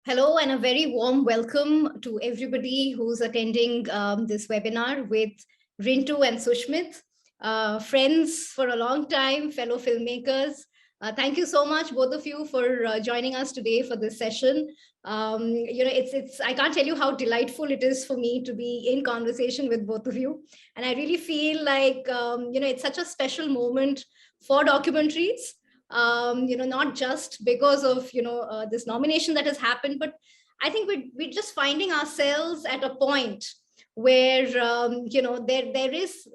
Hello and a very warm welcome to everybody who's attending this webinar with Rintu and Sushmit, friends for a long time, fellow filmmakers. Thank you so much, both of you, for joining us today for this session. I can't tell you how delightful it is for me to be in conversation with both of you. And I really feel like, it's such a special moment for documentaries. Not just because of this nomination that has happened, but I think we're just finding ourselves at a point where there is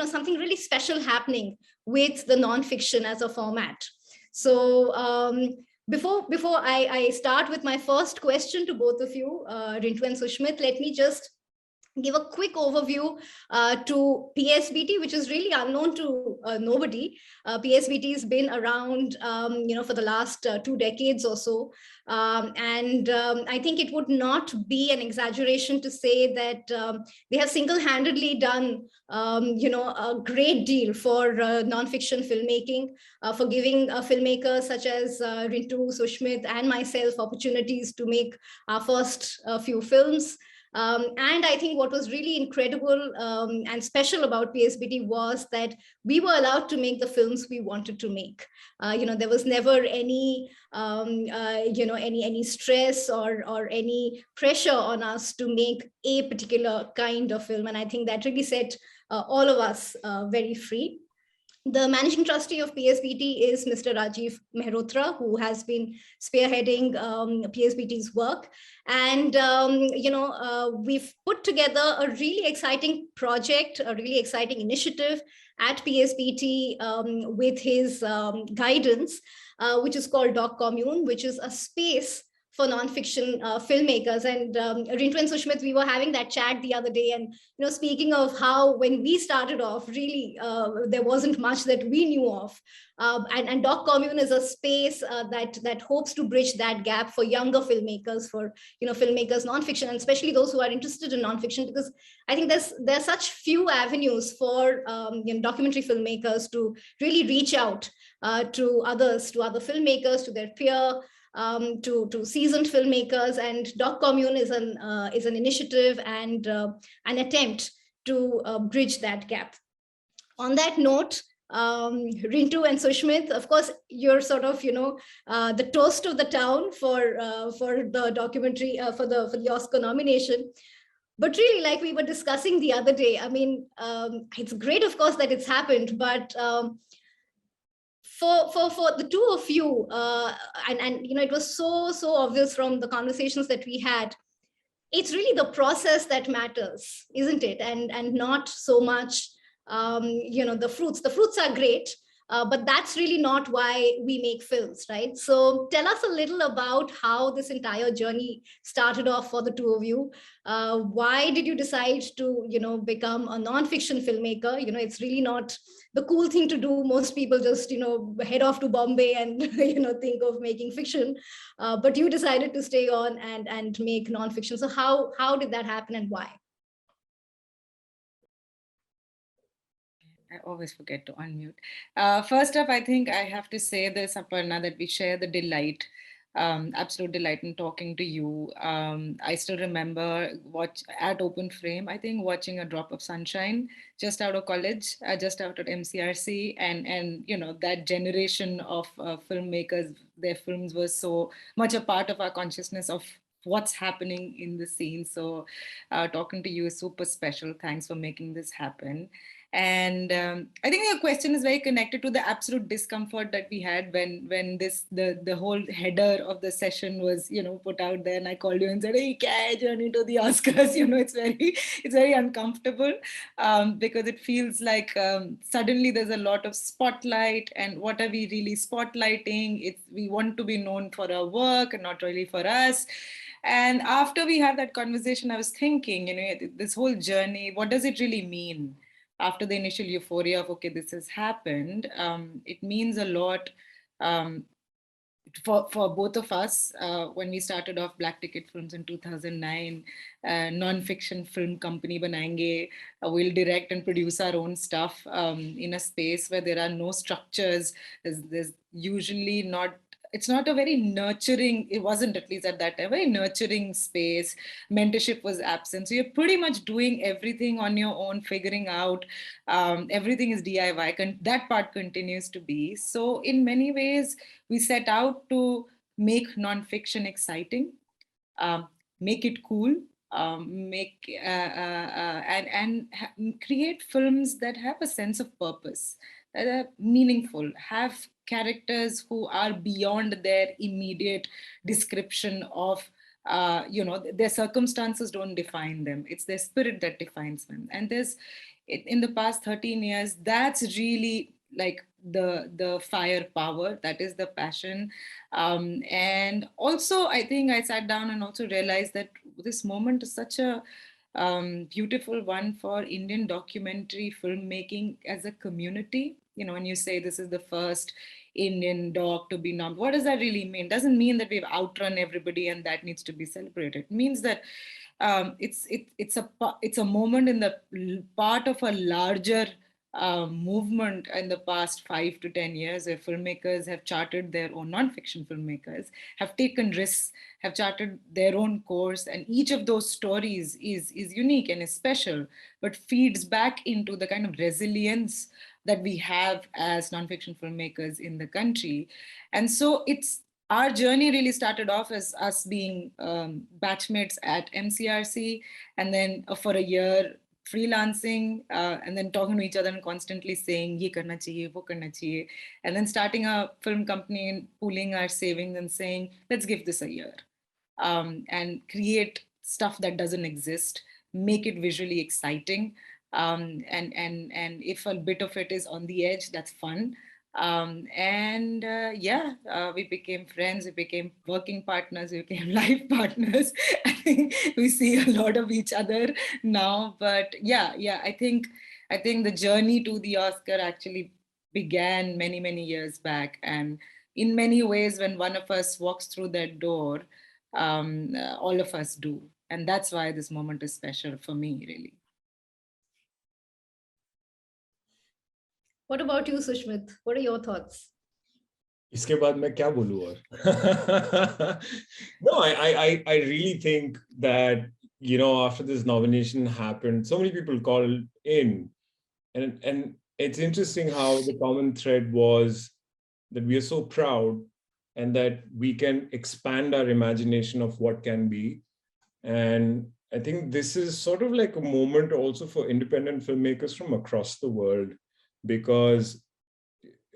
something really special happening with the nonfiction as a format. So before I start with my first question to both of you, Rintu and Sushmit, let me just give a quick overview to PSBT, which is really unknown to nobody. PSBT has been around, for the last 2 decades or so. I think it would not be an exaggeration to say that they have single-handedly done, a great deal for nonfiction filmmaking, for giving filmmakers such as Rintu, Sushmit, and myself opportunities to make our first few films. And I think what was really incredible and special about PSBT was that we were allowed to make the films we wanted to make. There was never any, any stress or any pressure on us to make a particular kind of film. And I think that really set all of us very free. The managing trustee of PSBT is Mr. Rajiv Mehrotra, who has been spearheading PSBT's work. And, we've put together a really exciting project, a really exciting initiative at PSBT with his guidance, which is called Doc Commune, which is a space for nonfiction filmmakers. And Rintu and Sushmit, we were having that chat the other day, and speaking of how when we started off, really there wasn't much that we knew of, and Doc Commune is a space that hopes to bridge that gap for younger filmmakers, for filmmakers nonfiction, and especially those who are interested in nonfiction, because I think there's such few avenues for documentary filmmakers to really reach out to others, to other filmmakers, to their peer. To seasoned filmmakers, and Doc Commune is an initiative and an attempt to bridge that gap. On that note, Rintu and Sushmit, of course, you're sort of the toast of the town for the documentary for the Oscar nomination. But really, like we were discussing the other day, I mean, it's great, of course, that it's happened, but for the two of you, and it was so obvious from the conversations that we had, it's really the process that matters, isn't it? And not so much the fruits. The fruits are great, but that's really not why we make films, right? So tell us a little about how this entire journey started off for the two of you. Why did you decide to become a nonfiction filmmaker? It's really not the cool thing to do. Most people just head off to Bombay and think of making fiction, but you decided to stay on and make nonfiction. So how did that happen, and why? I always forget to unmute. First up, I think I have to say this, Aparna, that we share the delight, absolute delight in talking to you. I still remember at Open Frame, I think, watching A Drop of Sunshine just out of college, just out at MCRC, and that generation of filmmakers, their films were so much a part of our consciousness of what's happening in the scene. So talking to you is super special. Thanks for making this happen. And I think your question is very connected to the absolute discomfort that we had when the whole header of the session was put out there, and I called you and said, "Hey, kya journey to the Oscars?" It's very uncomfortable because it feels like suddenly there's a lot of spotlight, and what are we really spotlighting? We want to be known for our work and not really for us. And after we had that conversation, I was thinking, this whole journey, what does it really mean? After the initial euphoria of, okay, this has happened, it means a lot for both of us. When we started off Black Ticket Films in 2009, non-fiction film company banayenge, we'll direct and produce our own stuff in a space where there are no structures. There's usually not it's not a very nurturing, it wasn't at least at that time, very nurturing space. Mentorship was absent. So you're pretty much doing everything on your own, figuring out, everything is DIY. That part continues to be. So in many ways, we set out to make nonfiction exciting, um, make it cool, create films that have a sense of purpose, that are meaningful, have characters who are beyond their immediate description of, their circumstances don't define them. It's their spirit that defines them. And in the past 13 years, that's really like the firepower, that is the passion. And also, I think I sat down and also realized that this moment is such a beautiful one for Indian documentary filmmaking as a community. You know, when you say this is the first Indian doc to be nominated, what does that really mean? Doesn't mean that we've outrun everybody and that needs to be celebrated. It means that it's a moment in the part of a larger movement in the past 5 to 10 years, where filmmakers have charted their own, non-fiction filmmakers have taken risks, have charted their own course, and each of those stories is unique and is special, but feeds back into the kind of resilience that we have as non-fiction filmmakers in the country. And so it's our journey really started off as us being batchmates at MCRC, and then for a year freelancing, and then talking to each other and constantly saying, ye karna chahiye, wo karna chahiye, and then starting a film company and pooling our savings and saying, let's give this a year, and create stuff that doesn't exist, make it visually exciting. And if a bit of it is on the edge, that's fun. We became friends, we became working partners, we became life partners. I think we see a lot of each other now. But I think the journey to the Oscar actually began many years back. And in many ways, when one of us walks through that door, all of us do. And that's why this moment is special for me, really. What about you, Sushmit? What are your thoughts? इसके बाद मैं क्या बोलूं और No, I really think that, you know, after this nomination happened, so many people called in, and it's interesting how the common thread was that we are so proud and that we can expand our imagination of what can be. And I think this is sort of like a moment also for independent filmmakers from across the world, because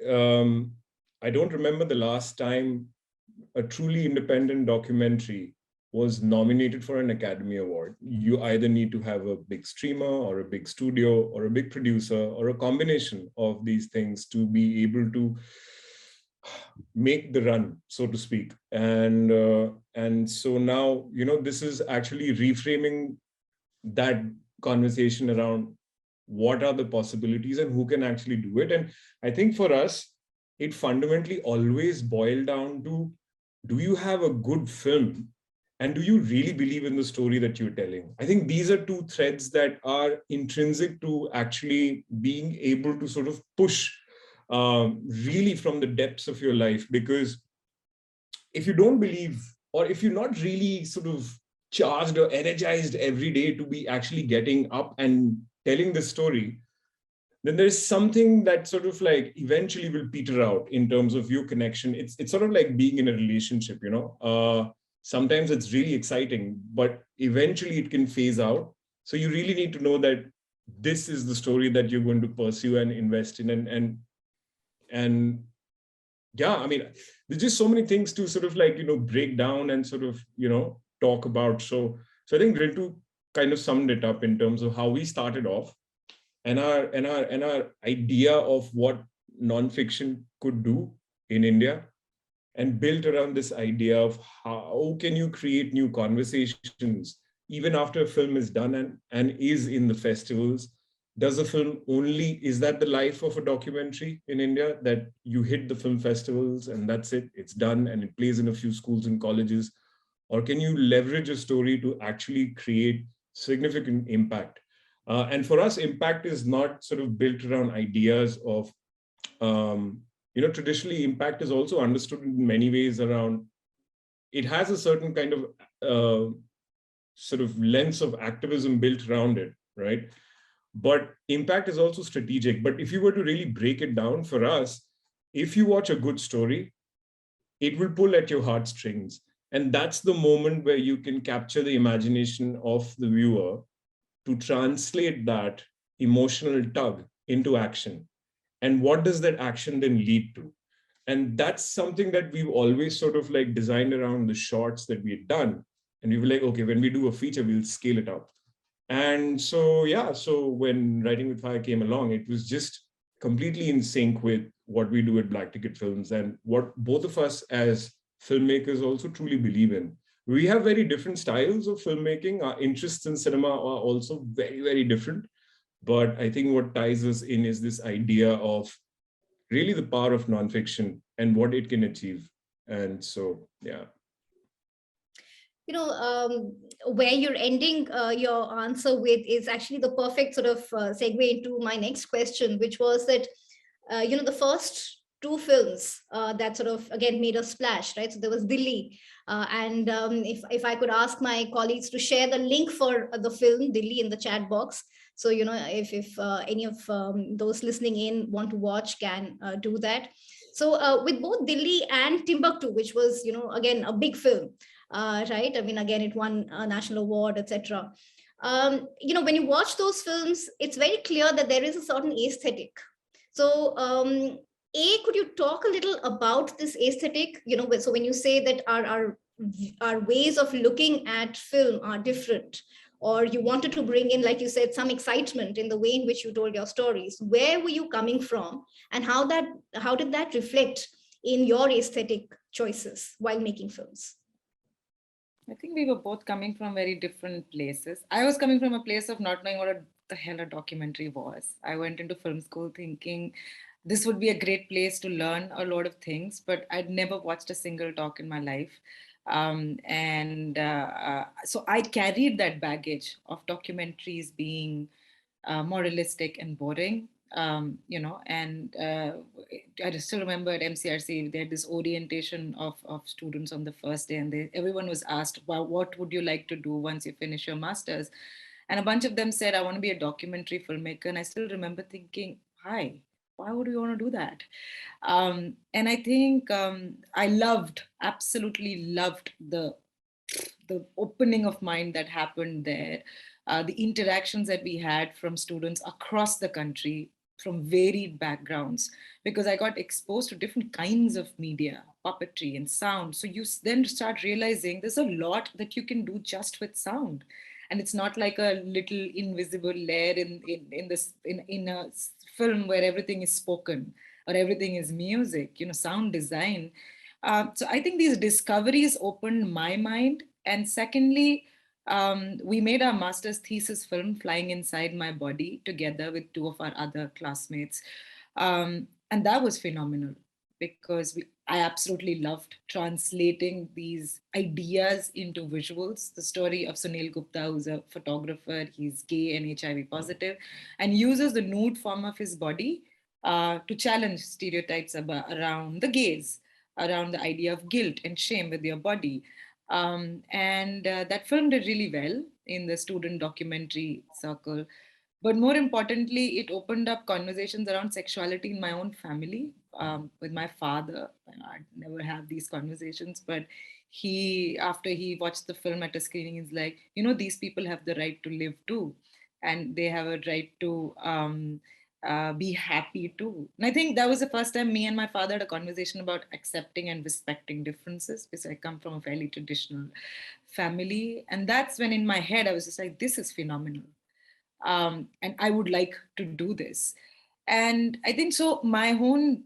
I don't remember the last time a truly independent documentary was nominated for an Academy Award. You either need to have a big streamer or a big studio or a big producer or a combination of these things to be able to make the run, so to speak. And so now, you know, this is actually reframing that conversation around what are the possibilities and who can actually do it. And I think for us, it fundamentally always boiled down to, do you have a good film? And do you really believe in the story that you're telling? I think these are two threads that are intrinsic to actually being able to sort of push really from the depths of your life. Because if you don't believe, or if you're not really sort of charged or energized every day to be actually getting up and telling this story, then there's something that sort of like eventually will peter out in terms of your connection. It's sort of like being in a relationship, you know. Sometimes it's really exciting, but eventually it can phase out. So you really need to know that this is the story that you're going to pursue and invest in. And yeah, I mean, there's just so many things to sort of like, you know, break down and sort of, you know, talk about. So I think Rintu kind of summed it up in terms of how we started off, and our idea of what nonfiction could do in India, and built around this idea of how can you create new conversations even after a film is done and is in the festivals. Does a film only, is that the life of a documentary in India, that you hit the film festivals and that's it, it's done and it plays in a few schools and colleges? Or can you leverage a story to actually create significant impact? And for us, impact is not sort of built around ideas of traditionally impact is also understood in many ways around, it has a certain kind of sort of lens of activism built around it, right? But impact is also strategic. But if you were to really break it down for us, if you watch a good story, it will pull at your heartstrings. And that's the moment where you can capture the imagination of the viewer to translate that emotional tug into action. And what does that action then lead to? And that's something that we've always sort of like designed around the shots that we had done. And we were like, okay, when we do a feature, we'll scale it up. And so, yeah, so when Writing with Fire came along, it was just completely in sync with what we do at Black Ticket Films and what both of us as filmmakers also truly believe in. We have very different styles of filmmaking. Our interests in cinema are also very, very different. But I think what ties us in is this idea of really the power of nonfiction and what it can achieve. And so, yeah. Where you're ending your answer with is actually the perfect sort of segue into my next question, which was that, the first two films that sort of, again, made a splash, right? So there was Delhi. And if I could ask my colleagues to share the link for the film Delhi in the chat box. So, if any of those listening in want to watch, can do that. So with both Delhi and Timbuktu, which was, again, a big film, right? I mean, again, it won a national award, etc. When you watch those films, it's very clear that there is a certain aesthetic. So, could you talk a little about this aesthetic? So when you say that our ways of looking at film are different, or you wanted to bring in, like you said, some excitement in the way in which you told your stories, where were you coming from, and how did that reflect in your aesthetic choices while making films? I think we were both coming from very different places. I was coming from a place of not knowing what the hell a documentary was. I went into film school thinking this would be a great place to learn a lot of things, but I'd never watched a single doc in my life. So I carried that baggage of documentaries being moralistic and boring. I just still remember at MCRC, they had this orientation of students on the first day, and everyone was asked, well, what would you like to do once you finish your master's? And a bunch of them said, I want to be a documentary filmmaker. And I still remember thinking, why would we want to do that? And I think I absolutely loved the opening of mind that happened there, the interactions that we had from students across the country from varied backgrounds, because I got exposed to different kinds of media, puppetry and sound. So you then start realizing there's a lot that you can do just with sound. And it's not like a little invisible layer in a film where everything is spoken or everything is music, sound design. So I think these discoveries opened my mind. And secondly, we made our master's thesis film, Flying Inside My Body, together with two of our other classmates. And that was phenomenal because I absolutely loved translating these ideas into visuals. The story of Sunil Gupta, who's a photographer, he's gay and HIV positive, and uses the nude form of his body to challenge stereotypes around the gaze, around the idea of guilt and shame with your body. That film did really well in the student documentary circle. But more importantly, it opened up conversations around sexuality in my own family. With my father, I'd never have these conversations, but after he watched the film at a screening, he's like, these people have the right to live too, and they have a right to be happy too. And I think that was the first time me and my father had a conversation about accepting and respecting differences, because I come from a fairly traditional family. And that's when in my head, I was just like, this is phenomenal. And I would like to do this. And I think so my own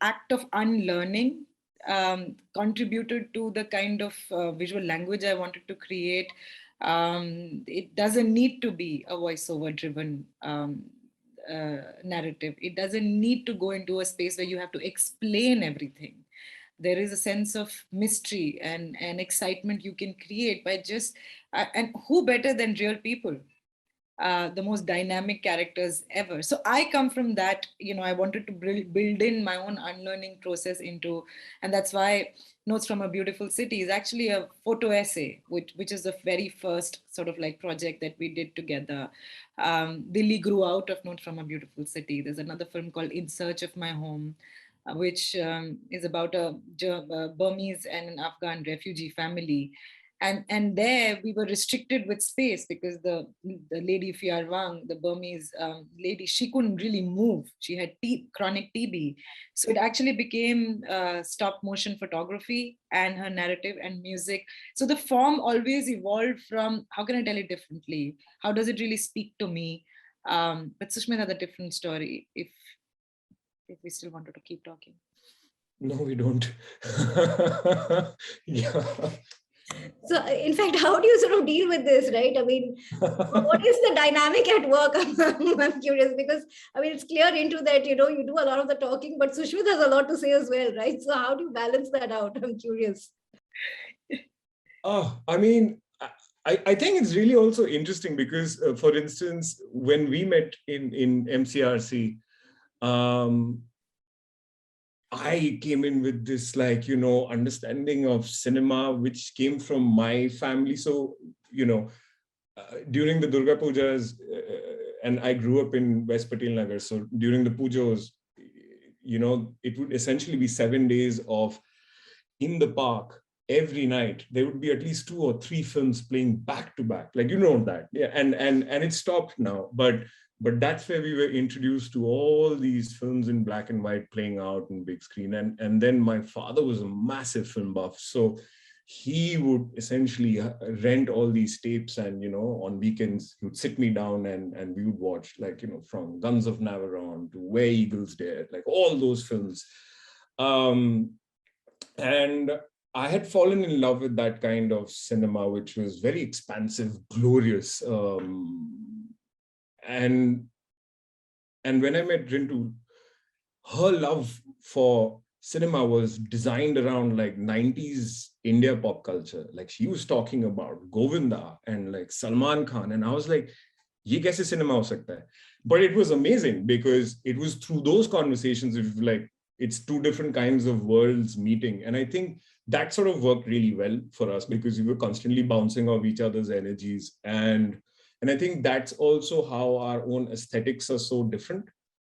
act of unlearning contributed to the kind of visual language I wanted to create. It doesn't need to be a voiceover driven narrative. It doesn't need to go into a space where you have to explain everything. There is a sense of mystery and excitement you can create by just, and who better than real people the most dynamic characters ever. So I come from that, I wanted to build in my own unlearning process into, and that's why Notes from a Beautiful City is actually a photo essay, which is the very first sort of like project that we did together. Dilli grew out of Notes from a Beautiful City. There's another film called In Search of My Home, which is about a Burmese and an Afghan refugee family. And there we were restricted with space because the lady Fiar Wang, the Burmese lady, she couldn't really move. She had chronic TB. So it actually became stop motion photography and her narrative and music. So the form always evolved from how can I tell it differently? How does it really speak to me? But Sushmit had a different story if we still wanted to keep talking. No, we don't. Yeah. So in fact, how do you sort of deal with this, right? I mean, what is the dynamic at work? I'm curious because I mean, it's clear into that, you do a lot of the talking, but Sushmit has a lot to say as well, right? So how do you balance that out? I'm curious. I mean, I think it's really also interesting because, for instance, when we met in MCRC, I came in with this, like, understanding of cinema, which came from my family. So, during the Durga Pujas, and I grew up in West Patil Nagar. So during the pujas, it would essentially be 7 days of in the park. Every night there would be at least 2 or 3 films playing back to back, like that. Yeah, and it stopped now, but that's where we were introduced to all these films in black and white playing out in big screen. And then my father was a massive film buff, so he would essentially rent all these tapes, and on weekends he would sit me down and we would watch, like, from Guns of Navarone to Where Eagles Dare, like all those films. And I had fallen in love with that kind of cinema, which was very expansive, glorious. And when I met Rintu, her love for cinema was designed around like 90s India pop culture. Like, she was talking about Govinda and like Salman Khan. And I was like, ye kaise cinema ho sakta hai? But it was amazing because it was through those conversations of like, it's 2 different kinds of worlds meeting. And I think that sort of worked really well for us because we were constantly bouncing off each other's energies. And I think that's also how our own aesthetics are so different.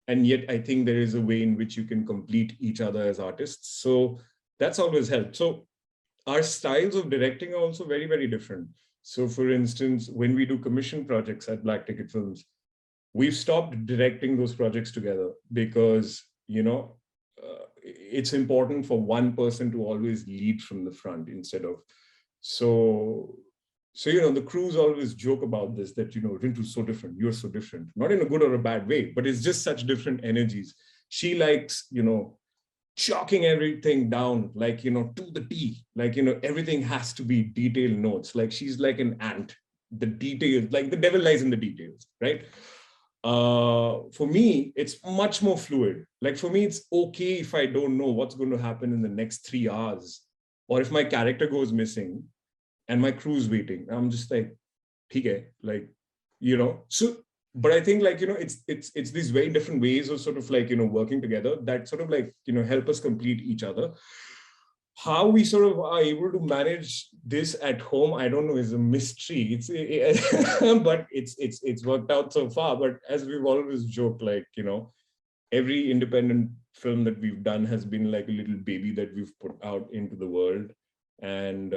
And yet I think there is a way in which you can complete each other as artists. So that's always helped. So our styles of directing are also very, very different. So for instance, when we do commission projects at Black Ticket Films, we've stopped directing those projects together because, it's important for one person to always lead from the front instead of, so the crews always joke about this, that, Rintu's so different, you're so different, not in a good or a bad way, but it's just such different energies. She likes, chalking everything down, like, to the T, like, everything has to be detailed notes. Like, she's like an ant, the details, like the devil lies in the details, right? For me, it's much more fluid. Like, for me, it's okay if I don't know what's going to happen in the next 3 hours, or if my character goes missing and my crew's waiting. I'm just like, okay, like, so, but I think, like, it's these very different ways of sort of like, working together that sort of like, help us complete each other. How we sort of are able to manage this at home, I don't know, is a mystery. But it's worked out so far. But as we've always joked, like, every independent film that we've done has been like a little baby that we've put out into the world. And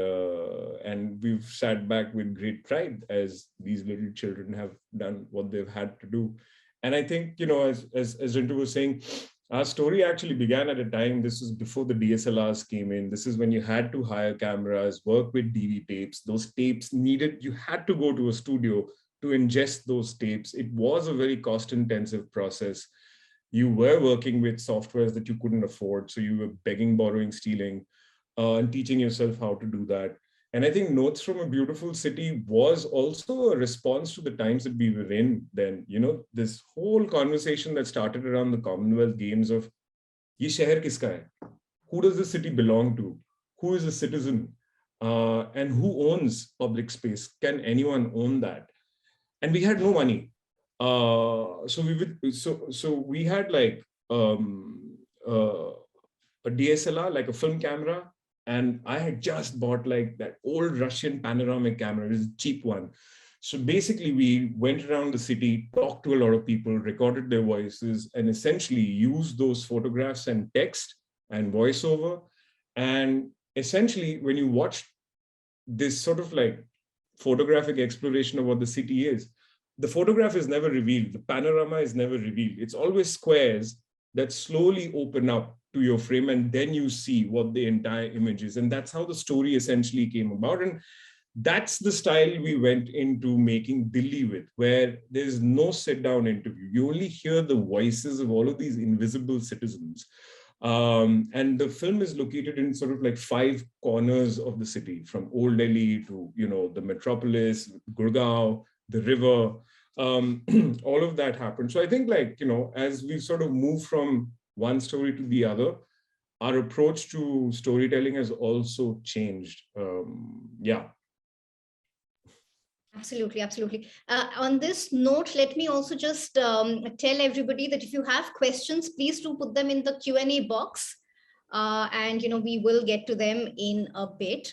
we've sat back with great pride as these little children have done what they've had to do. And I think, as Rintu was saying, our story actually began at a time, this was before the DSLRs came in. This is when you had to hire cameras, work with DV tapes. Those tapes you had to go to a studio to ingest those tapes. It was a very cost-intensive process. You were working with softwares that you couldn't afford. So you were begging, borrowing, stealing, and teaching yourself how to do that. And I think Notes from a Beautiful City was also a response to the times that we were in then. This whole conversation that started around the Commonwealth Games of, ye shehar kiska hai? Who does the city belong to? Who is a citizen? And who owns public space? Can anyone own that? and we had no money. So we had like a DSLR, like a film camera. And I had just bought like that old Russian panoramic camera. It was a cheap one. So basically we went around the city, talked to a lot of people, recorded their voices, and essentially used those photographs and text and voiceover. And essentially when you watch this sort of like photographic exploration of what the city is, the photograph is never revealed. The panorama is never revealed. It's always squares that slowly open up to your frame, and then you see what the entire image is. And that's how the story essentially came about. And that's the style we went into making Delhi with, where there's no sit-down interview. You only hear the voices of all of these invisible citizens. And the film is located in sort of like 5 corners of the city, from Old Delhi to, you know, the metropolis, Gurgaon, the river, all of that happened. So I think, like, you know, as we sort of move from one story to the other, our approach to storytelling has also changed. Yeah. Absolutely, absolutely. On this note, let me also just tell everybody that if you have questions, please do put them in the Q&A box, and we will get to them in a bit.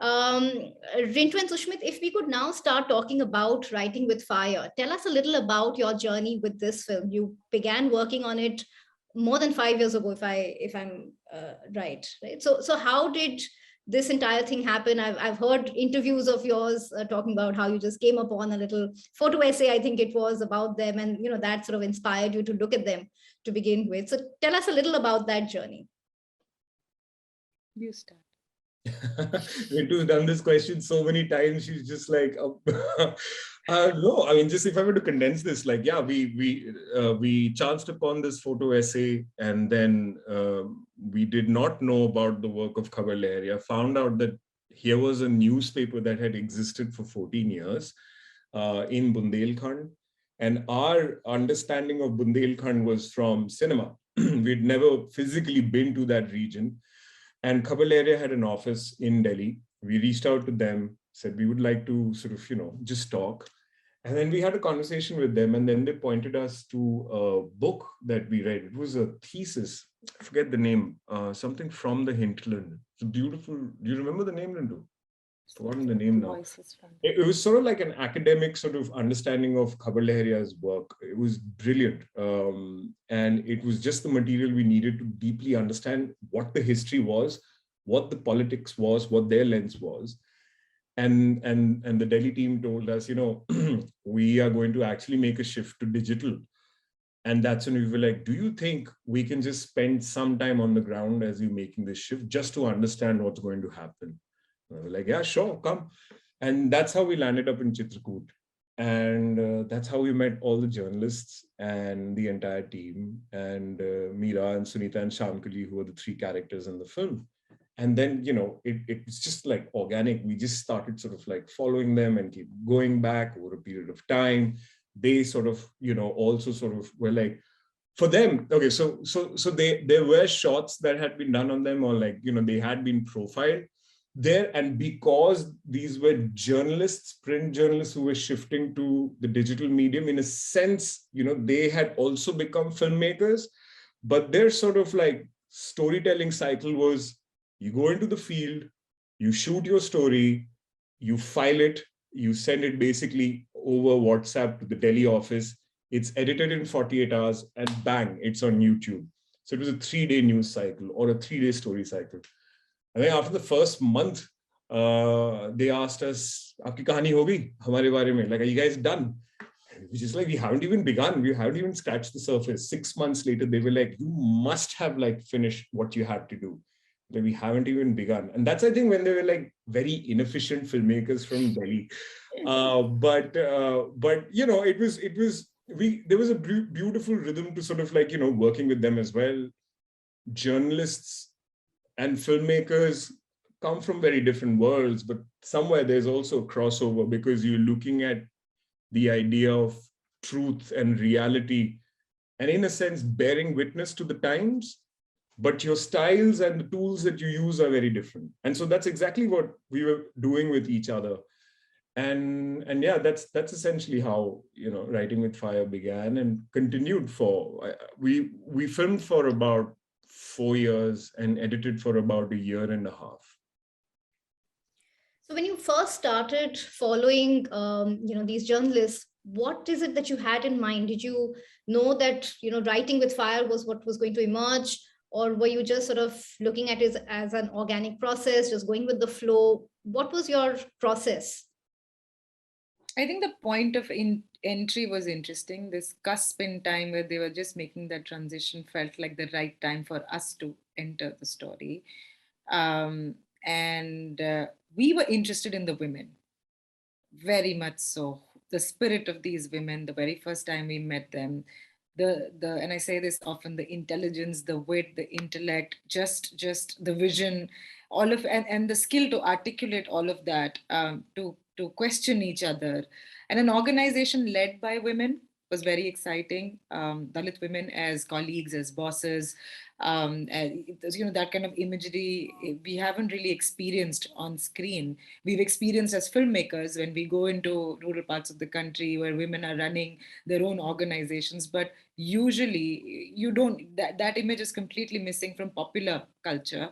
Rintu and Sushmit, if we could now start talking about Writing with Fire, tell us a little about your journey with this film. You began working on it more than 5 years ago, if I'm right? So how did this entire thing happen? I've heard interviews of yours talking about how you just came upon a little photo essay, I think it was, about them, and that sort of inspired you to look at them to begin with. So tell us a little about that journey. You start. Rintu's done this question so many times. She's just like, no, I mean, just if I were to condense this, like, yeah, we chanced upon this photo essay, and then we did not know about the work of Khabar Lahariya. Found out that here was a newspaper that had existed for 14 years in Bundelkhand, and our understanding of Bundelkhand was from cinema. We'd never physically been to that region. And Khabar Lahariya had an office in Delhi. We reached out to them, said we would like to sort of, just talk. And then we had a conversation with them, and then they pointed us to a book that we read. It was a thesis. I forget the name, something from the hinterland. It's beautiful. Do you remember the name, Rintu? I've forgotten the name now. It was sort of like an academic sort of understanding of Khabar Lahariya's work. It was brilliant. And it was just the material we needed to deeply understand what the history was, what the politics was, what their lens was. And the Delhi team told us, we are going to actually make a shift to digital. And that's when we were like, do you think we can just spend some time on the ground as you're making this shift just to understand what's going to happen? And we were like, yeah, sure, come. And that's how we landed up in Chitrakoot. And that's how we met all the journalists and the entire team, and Meera and Sunita and Shamkali, who were the 3 characters in the film. And then, it's just like organic. We just started sort of like following them and keep going back over a period of time. They sort of, also sort of were like, for them, okay, so there were shots that had been done on them, or like, they had been profiled there. And because these were journalists, print journalists who were shifting to the digital medium, in a sense, they had also become filmmakers, but their sort of like storytelling cycle was, you go into the field, you shoot your story, you file it, you send it basically over WhatsApp to the Delhi office. It's edited in 48 hours, and bang, it's on YouTube. So it was a 3-day news cycle or a 3-day story cycle. I think after the first month, they asked us, "Aapki kahani ho gayi? Hamare bare mein? Like, are you guys done?" And we just like, we haven't even begun. We haven't even scratched the surface. 6 months later, they were like, you must have like finished what you had to do. Like, we haven't even begun. And that's, I think, when they were like very inefficient filmmakers from Delhi. But there was a beautiful rhythm to sort of like, working with them as well. Journalists and filmmakers come from very different worlds, but somewhere there's also a crossover, because you're looking at the idea of truth and reality, and in a sense, bearing witness to the times, but your styles and the tools that you use are very different. And so that's exactly what we were doing with each other. And yeah, that's essentially how, you know, Writing with Fire began and continued for, we filmed for about 4 years and edited for about a year and a half. So when you first started following, these journalists, what is it that you had in mind? Did you know that, Writing with Fire was what was going to emerge? Or were you just sort of looking at it as an organic process, just going with the flow? What was your process? I think the point of entry was interesting. This cusp in time where they were just making that transition felt like the right time for us to enter the story. And we were interested in the women, very much so. The spirit of these women, the very first time we met them, and I say this often, the intelligence, the wit, the intellect, just the vision, all of, and the skill to articulate all of that, to question each other. And an organization led by women was very exciting. Dalit women as colleagues, as bosses, and, that kind of imagery we haven't really experienced on screen. We've experienced as filmmakers when we go into rural parts of the country where women are running their own organizations, but usually you don't, that image is completely missing from popular culture.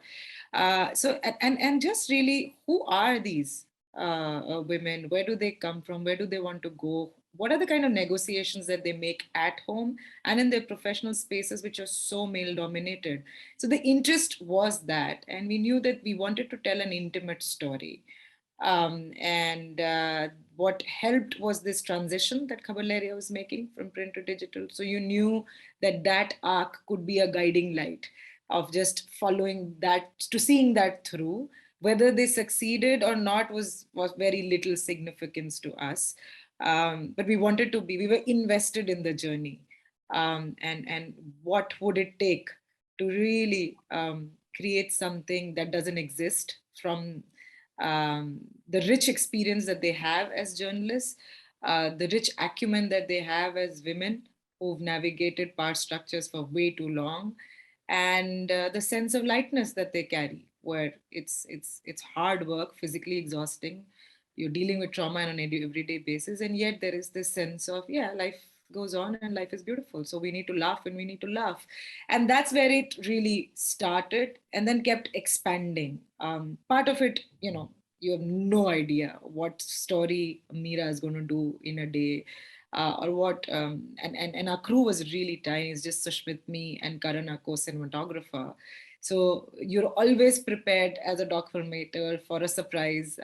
And just really, who are these women? Where do they come from? Where do they want to go? What are the kind of negotiations that they make at home and in their professional spaces, which are so male dominated? So the interest was that, and we knew that we wanted to tell an intimate story. And what helped was this transition that Khabar Lahariya was making from print to digital. So you knew that that arc could be a guiding light of just following that, to seeing that through. Whether they succeeded or not was very little significance to us. But we were invested in the journey. And what would it take to really create something that doesn't exist from the rich experience that they have as journalists, the rich acumen that they have as women who've navigated power structures for way too long, and the sense of lightness that they carry, where it's hard work, physically exhausting. You're dealing with trauma on an everyday basis, and yet there is this sense of, yeah, life goes on and life is beautiful. So we need to laugh and we need to laugh. And that's where it really started and then kept expanding. Part of it, you have no idea what story Meera is going to do in a day. Or what, and our crew was really tiny. It's just Sushmit, me, and Karan, our co-cinematographer. So you're always prepared as a doc filmmaker for a surprise.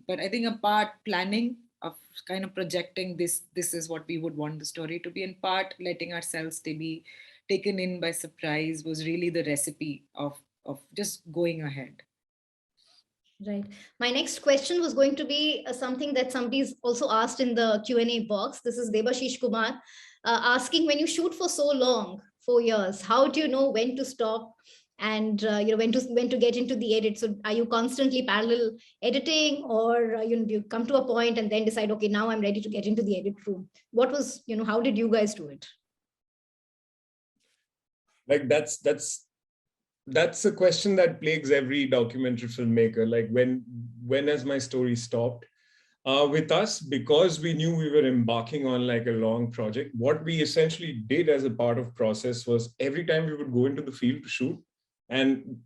But I think a part planning of kind of projecting this is what we would want the story to be, in part letting ourselves to be taken in by surprise was really the recipe of just going ahead. Right. My next question was going to be something that somebody's also asked in the Q&A box. This is Debashish Kumar asking, when you shoot for so long, 4 years, how do you know when to stop and when to get into the edit? So are you constantly parallel editing, or do you come to a point and then decide, okay, now I'm ready to get into the edit room? What was, how did you guys do it? Like that's a question that plagues every documentary filmmaker. Like, when has my story stopped? With us, because we knew we were embarking on like a long project, what we essentially did as a part of process was every time we would go into the field to shoot, and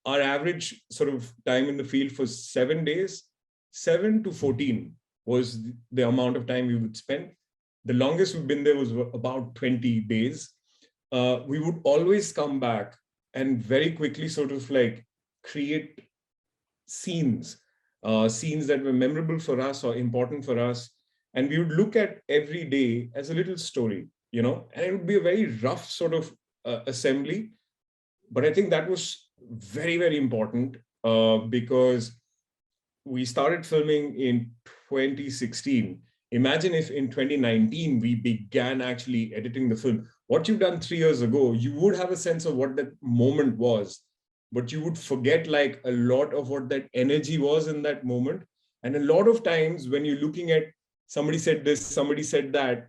our average sort of time in the field for 7 days, 7 to 14 was the amount of time we would spend. The longest we've been there was about 20 days. We would always come back and very quickly sort of like create scenes that were memorable for us or important for us. And we would look at every day as a little story, and it would be a very rough sort of assembly. But I think that was very, very important because we started filming in 2016. Imagine if in 2019, we began actually editing the film. What you've done 3 years ago, you would have a sense of what that moment was, but you would forget like a lot of what that energy was in that moment. And a lot of times when you're looking at somebody said this, somebody said that,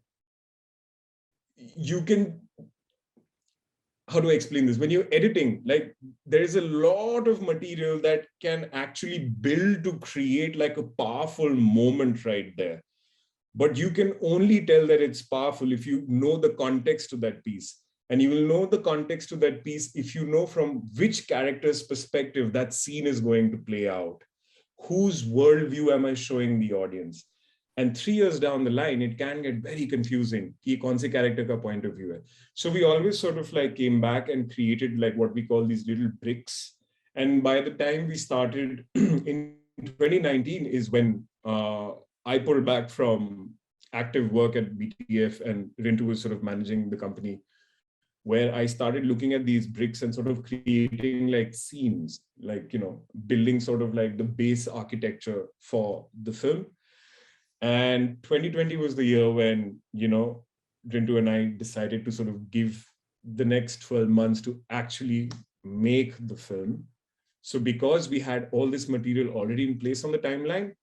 how do I explain this? When you're editing, like there is a lot of material that can actually build to create like a powerful moment right there. But you can only tell that it's powerful if you know the context to that piece. And you will know the context to that piece if you know from which character's perspective that scene is going to play out. Whose worldview am I showing the audience? And 3 years down the line, it can get very confusing. Ki kaun se character ka point of view hai. So we always sort of like came back and created like what we call these little bricks. And by the time we started in 2019 is when I pulled back from active work at BTF, and Rintu was sort of managing the company, where I started looking at these bricks and sort of creating like scenes, like, you know, building sort of like the base architecture for the film. And 2020 was the year when, you know, Rintu and I decided to sort of give the next 12 months to actually make the film. So because we had all this material already in place on the timeline,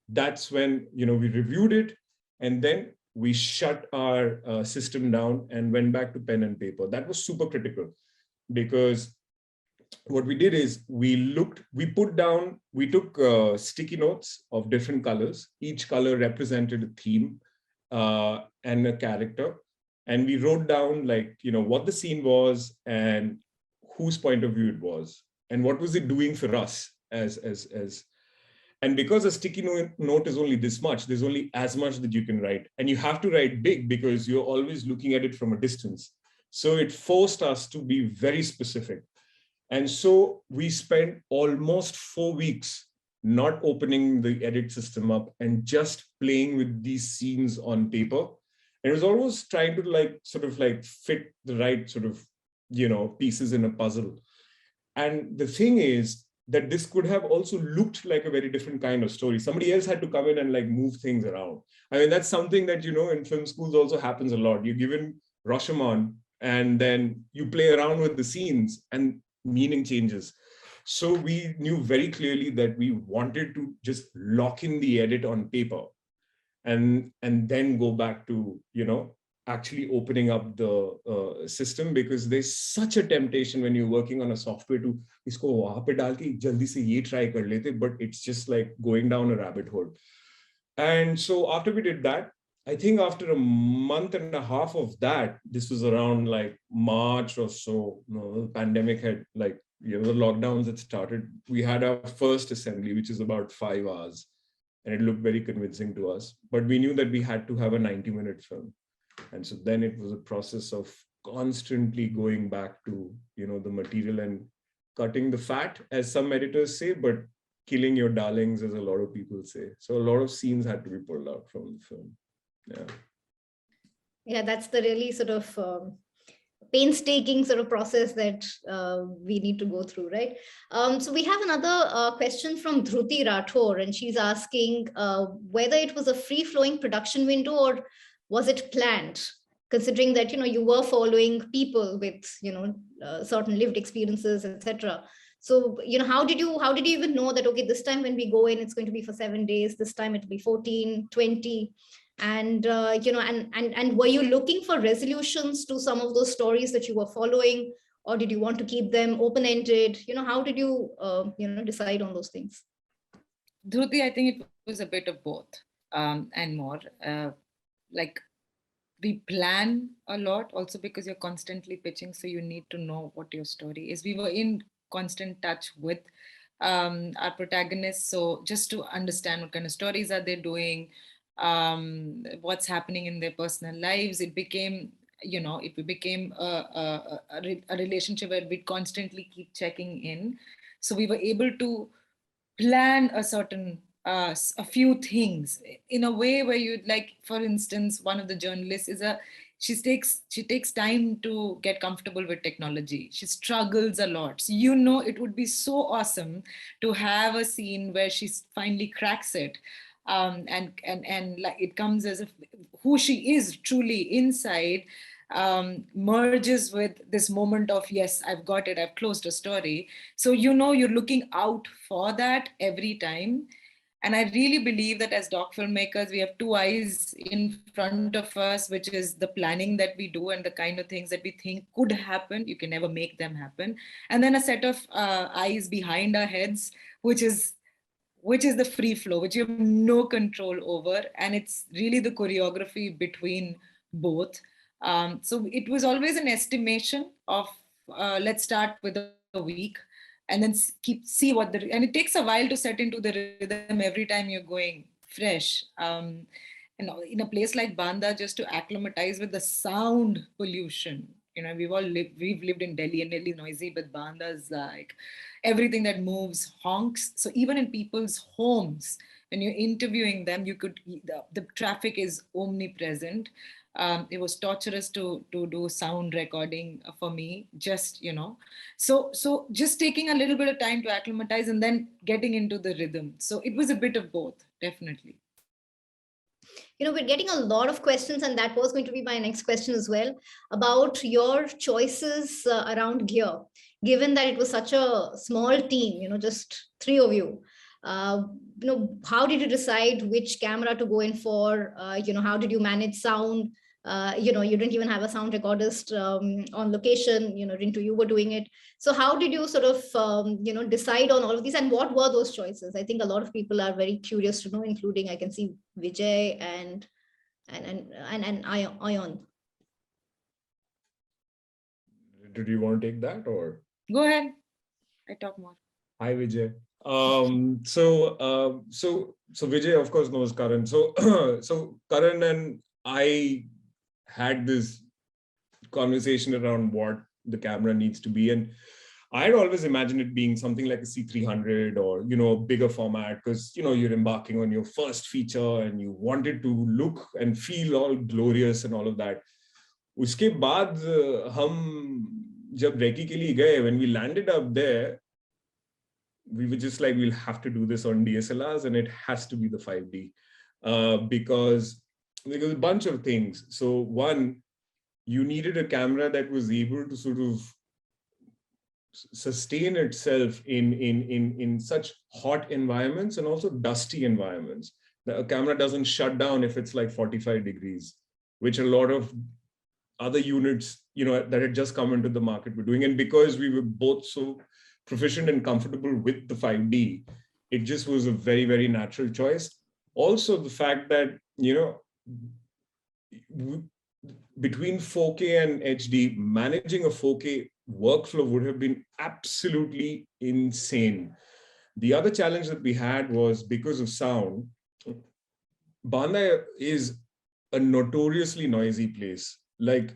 that's when, you know, we reviewed it, and then we shut our system down and went back to pen and paper. That was super critical, because what we did is we took sticky notes of different colors. Each color represented a theme and a character. And we wrote down, like, you know, what the scene was and whose point of view it was, and what was it doing for us and because a sticky note is only this much, there's only as much that you can write. And you have to write big because you're always looking at it from a distance. So it forced us to be very specific. And so we spent almost 4 weeks not opening the edit system up and just playing with these scenes on paper. And it was almost trying to like sort of like fit the right sort of, you know, pieces in a puzzle. And the thing is that this could have also looked like a very different kind of story. Somebody else had to come in and like move things around. I mean, that's something that, you know, in film schools also happens a lot. You're given Rashomon and then you play around with the scenes and meaning changes. So we knew very clearly that we wanted to just lock in the edit on paper and then go back to, you know, actually opening up the system, because there's such a temptation when you're working on a software to isko wahan pe dal ke jaldi se ye try kar lete, but it's just like going down a rabbit hole. And so after we did that, I think after a month and a half of that, this was around like March or so, you know, the pandemic had like, you know, the lockdowns had started. We had our first assembly, which is about 5 hours, and it looked very convincing to us, but we knew that we had to have a 90-minute film. And so then it was a process of constantly going back to, you know, the material and cutting the fat, as some editors say, but killing your darlings, as a lot of people say. So a lot of scenes had to be pulled out from the film. Yeah, that's the really sort of painstaking sort of process that we need to go through, right? So we have another question from Dhruti Rathore, and she's asking whether it was a free-flowing production window or was it planned, considering that, you know, you were following people with, you know, certain lived experiences, etc. So, you know, how did you even know that, okay, this time when we go in, it's going to be for 7 days, this time it'll be 14, 20, and you know, and were you looking for resolutions to some of those stories that you were following, or did you want to keep them open-ended? You know, how did you you know, decide on those things? Dhruti, I think it was a bit of both and more. Like, we plan a lot also because you're constantly pitching, so you need to know what your story is. We were in constant touch with our protagonists, so just to understand what kind of stories are they doing, what's happening in their personal lives. It became, you know, it became a relationship where we constantly keep checking in. So we were able to plan a certain a few things in a way where you'd like, for instance, one of the journalists is she takes time to get comfortable with technology. She struggles a lot. So, you know, it would be so awesome to have a scene where she finally cracks it. And like, it comes as if who she is truly inside merges with this moment of, yes, I've got it, I've closed a story. So, you know, you're looking out for that every time. And I really believe that as doc filmmakers, we have two eyes in front of us, which is the planning that we do and the kind of things that we think could happen. You can never make them happen. And then a set of eyes behind our heads, which is the free flow, which you have no control over. And it's really the choreography between both. So it was always an estimation of, let's start with a week and then see what and it takes a while to set into the rhythm every time you're going fresh. And in a place like Banda, just to acclimatize with the sound pollution. We've lived in Delhi and Delhi noisy, but Banda is like everything that moves honks. So even in people's homes, when you're interviewing them, the traffic is omnipresent. It was torturous to do sound recording for me, so just taking a little bit of time to acclimatize and then getting into the rhythm. So it was a bit of both, definitely. We're getting a lot of questions, and that was going to be my next question as well, about your choices around gear, given that it was such a small team, just 3 of you. How did you decide which camera to go in for? How did you manage sound? You didn't even have a sound recordist on location. Rintu, you were doing it. So how did you sort of, decide on all of these, and what were those choices? I think a lot of people are very curious to know, including I can see Vijay and Ayon. Did you want to take that, or? Go ahead. I talk more. Hi, Vijay. So Vijay, of course, knows Karan. So Karan and I had this conversation around what the camera needs to be, and I'd always imagined it being something like a C300 or a bigger format, because you're embarking on your first feature and you want it to look and feel all glorious and all of that. Uske baad hum jab recce ke liye gaye, when we landed up there, we were just like, we'll have to do this on DSLRs, and it has to be the 5D because a bunch of things. So one, you needed a camera that was able to sort of sustain itself in such hot environments and also dusty environments. A camera doesn't shut down if it's like 45 degrees, which a lot of other units, that had just come into the market were doing. And because we were both so proficient and comfortable with the 5D, it just was a very, very natural choice. Also, the fact that, between 4K and HD, managing a 4K workflow would have been absolutely insane. The other challenge that we had was because of sound. Banda is a notoriously noisy place. Like,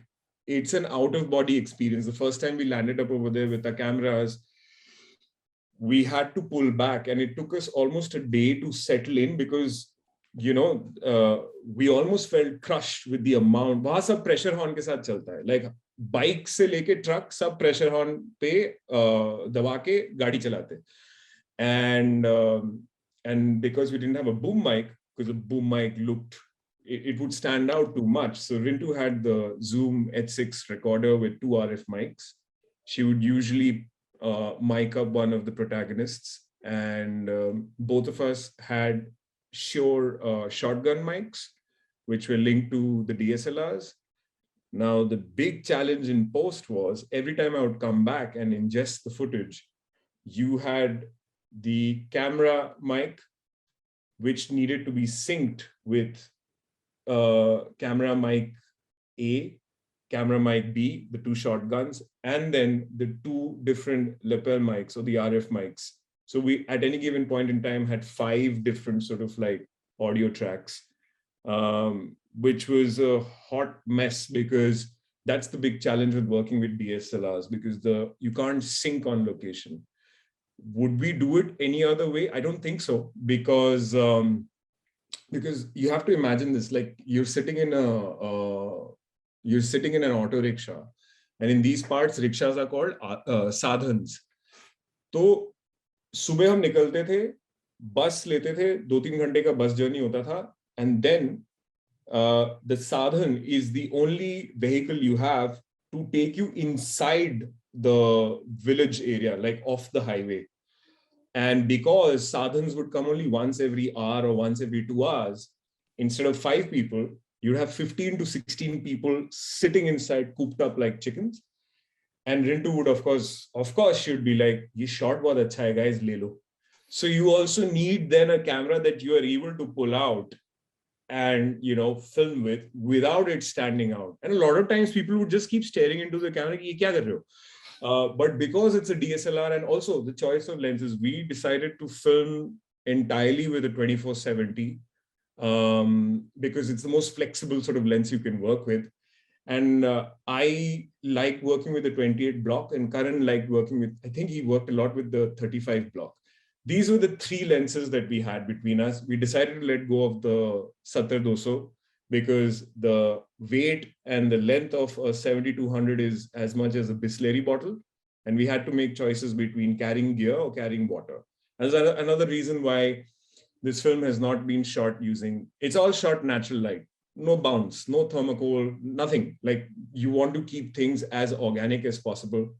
it's an out-of-body experience. The first time we landed up over there with our cameras, we had to pull back, and it took us almost a day to settle in because, we almost felt crushed with the amount. Wahan sab pressure horn ke saath chalta hai. Like, bike se leke truck, sab pressure horn pe daba ke gaadi chalate. And because we didn't have a boom mic, because the boom mic it would stand out too much. So Rintu had the Zoom H6 recorder with 2 RF mics. She would usually mic up one of the protagonists, and both of us had Shure shotgun mics, which were linked to the DSLRs. Now, the big challenge in post was every time I would come back and ingest the footage, you had the camera mic, which needed to be synced with camera mic A, camera mic B, the 2 shotguns, and then the 2 different lapel mics, or the RF mics. So we, at any given point in time, had 5 different sort of like audio tracks, which was a hot mess, because that's the big challenge with working with DSLRs, because you can't sync on location. Would we do it any other way? I don't think so, because you have to imagine this, like you're sitting in an auto rickshaw, and in these parts, rickshaws are called sadhans. तो सुबह हम निकलते थे, बस लेते थे, 2-3 घंटे का बस जर्नी होता था, and then the sadhan is the only vehicle you have to take you inside the village area, like off the highway. And because sadhans would come only once every hour or once every 2 hours, instead of 5 people, you'd have 15 to 16 people sitting inside, cooped up like chickens. And Rintu would, of course, she'd be like, "Ye shot bahut acha hai, guys, le lo." So you also need then a camera that you are able to pull out and, you know, film with without it standing out. And a lot of times people would just keep staring into the camera. Ye kya kar rahe ho? But because it's a DSLR and also the choice of lenses, we decided to film entirely with a 24-70 because it's the most flexible sort of lens you can work with. And I like working with the 28 block, and Karan liked working with, I think he worked a lot with the 35 block. These were the 3 lenses that we had between us. We decided to let go of the 70-200 because the weight and the length of a 70-200 is as much as a Bisleri bottle. And we had to make choices between carrying gear or carrying water. That's another reason why this film has not been shot using, it's all shot natural light. No bounce, no thermocol, nothing. Like, you want to keep things as organic as possible.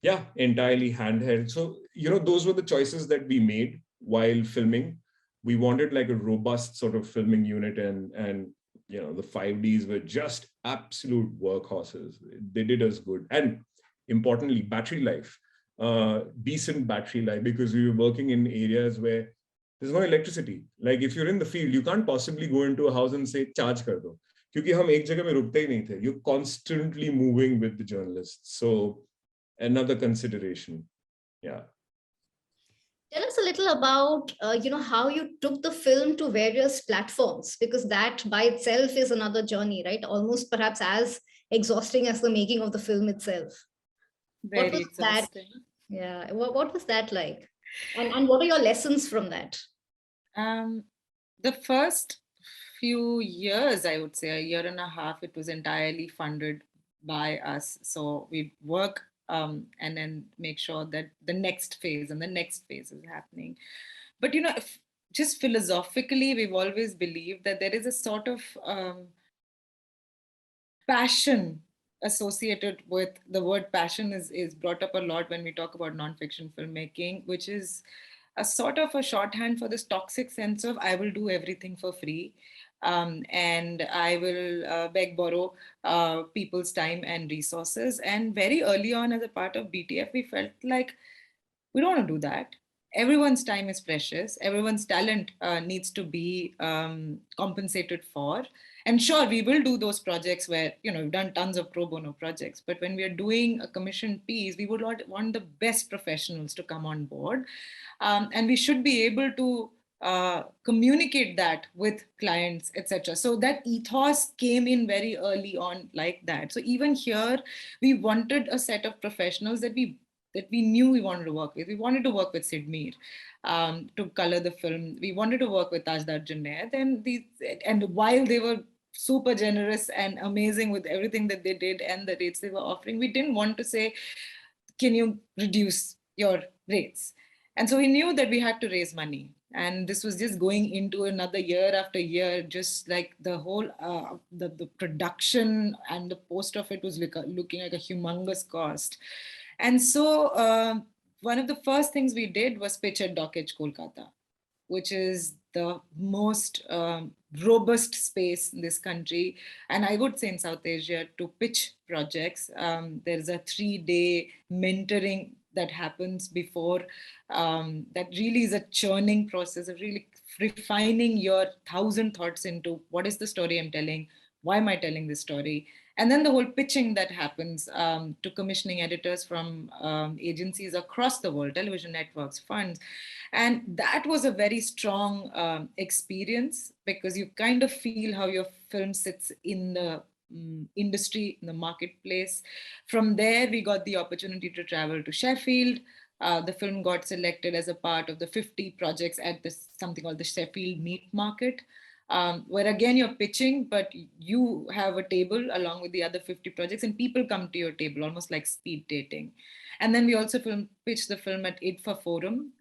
Yeah, entirely handheld. So, you know, those were the choices that we made while filming. We wanted like a robust sort of filming unit, and you know, the 5Ds were just absolute workhorses. They did us good. And importantly, battery life, decent battery life, because we were working in areas where there's no electricity. Like, if you're in the field, you can't possibly go into a house and say, charge kar do. Kyunki hum ek jagah mein rukte hi nahi the. You're constantly moving with the journalists. So another consideration. Yeah. Tell us a little about, you know, how you took the film to various platforms, because that by itself is another journey, right? Almost perhaps as exhausting as the making of the film itself. Very What was exhausting. that? Yeah. What was that like? And what are your lessons from that? The first few years, I would say a year and a half, it was entirely funded by us. So we'd work and then make sure that the next phase and the next phase is happening. But, you know, just philosophically, we've always believed that there is a sort of passion associated with the word passion is brought up a lot when we talk about nonfiction filmmaking, which is a sort of a shorthand for this toxic sense of I will do everything for free, and I will beg, borrow people's time and resources. And very early on, as a part of BTF, we felt like we don't want to do that. Everyone's time is precious. Everyone's talent needs to be compensated for. And sure, we will do those projects where, you know, we've done tons of pro bono projects, but when we are doing a commissioned piece, we would want the best professionals to come on board. And we should be able to communicate that with clients, etc. So that ethos came in very early on like that. So even here, we wanted a set of professionals that we knew we wanted to work with. We wanted to work with Sid Meer to color the film. We wanted to work with Tajdar Junaid, and while they were super generous and amazing with everything that they did and the rates they were offering, we didn't want to say, can you reduce your rates? And so we knew that we had to raise money. And this was just going into another year after year, just like the whole, the production and the post of it was looking like a humongous cost. And so one of the first things we did was pitch at Dockage Kolkata, which is the most robust space in this country, and I would say in South Asia, to pitch projects. There's a 3-day mentoring that happens before. That really is a churning process of really refining your 1,000 thoughts into what is the story I'm telling, why am I telling this story? And then the whole pitching that happens to commissioning editors from agencies across the world, television networks, funds. And that was a very strong experience, because you kind of feel how your film sits in the industry, in the marketplace. From there, we got the opportunity to travel to Sheffield. The film got selected as a part of the 50 projects at this something called the Sheffield Meat Market, where again you're pitching, but you have a table along with the other 50 projects, and people come to your table, almost like speed dating. And then we also pitched the film at IDFA Forum.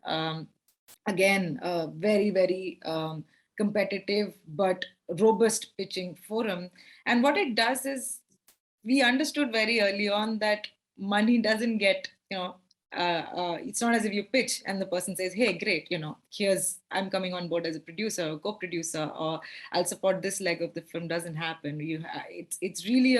Again, a very, very competitive but robust pitching forum. And what it does is, we understood very early on that money doesn't get, It's not as if you pitch and the person says, hey, great, I'm coming on board as a producer or co-producer, or I'll support this leg of the film. Doesn't happen. It's really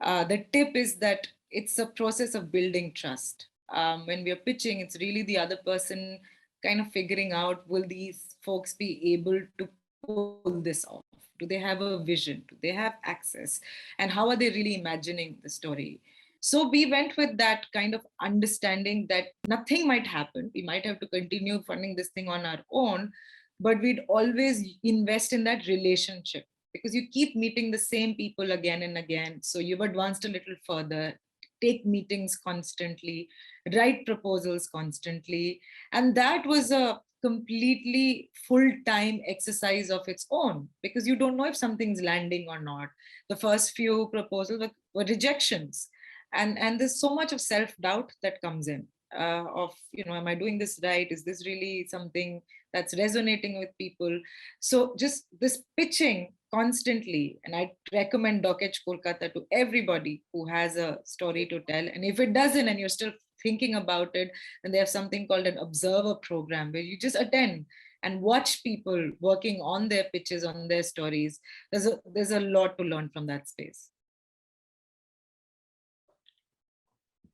the tip is that it's a process of building trust. When we are pitching, it's really the other person kind of figuring out, will these folks be able to pull this off? Do they have a vision? Do they have access? And how are they really imagining the story? So we went with that kind of understanding that nothing might happen. We might have to continue funding this thing on our own, but we'd always invest in that relationship, because you keep meeting the same people again and again. So you've advanced a little further, take meetings constantly, write proposals constantly. And that was a completely full-time exercise of its own, because you don't know if something's landing or not. The first few proposals were rejections. And there's so much of self-doubt that comes in, of, am I doing this right? Is this really something that's resonating with people? So just this pitching constantly, and I recommend Dokech Kolkata to everybody who has a story to tell. And if it doesn't, and you're still thinking about it, then they have something called an observer program, where you just attend and watch people working on their pitches, on their stories. There's a lot to learn from that space.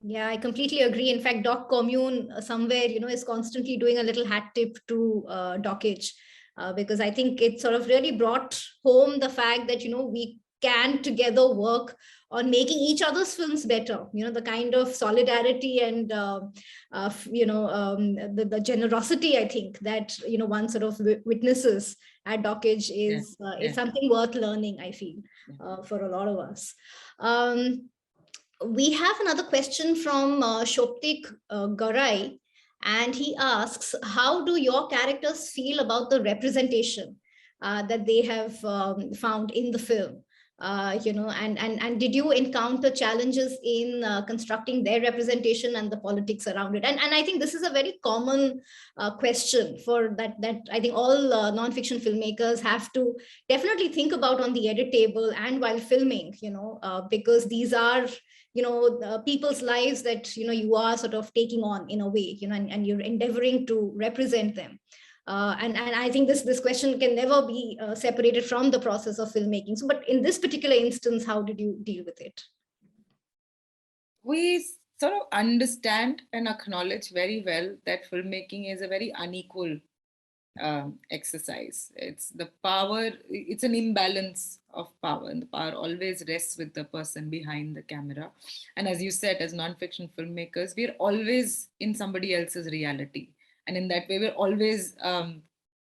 Yeah, I completely agree. In fact, Doc Commune somewhere, is constantly doing a little hat tip to Dokech, because I think it sort of really brought home the fact that, we can together work on making each other's films better. The kind of solidarity and, the generosity, I think, that, one sort of witnesses at Dokech is something worth learning, I feel, for a lot of us. We have another question from Shoptik Garai, and he asks, how do your characters feel about the representation that they have found in the film? And did you encounter challenges in constructing their representation and the politics around it? And I think this is a very common question for that I think all non-fiction filmmakers have to definitely think about on the edit table and while filming, because these are people's lives that you are sort of taking on in a way, and you're endeavoring to represent them. And I think this question can never be separated from the process of filmmaking. So, but in this particular instance, how did you deal with it? We sort of understand and acknowledge very well that filmmaking is a very unequal exercise. It's the power, it's an imbalance of power, and the power always rests with the person behind the camera. And as you said, as non-fiction filmmakers, we're always in somebody else's reality. And in that way, we're always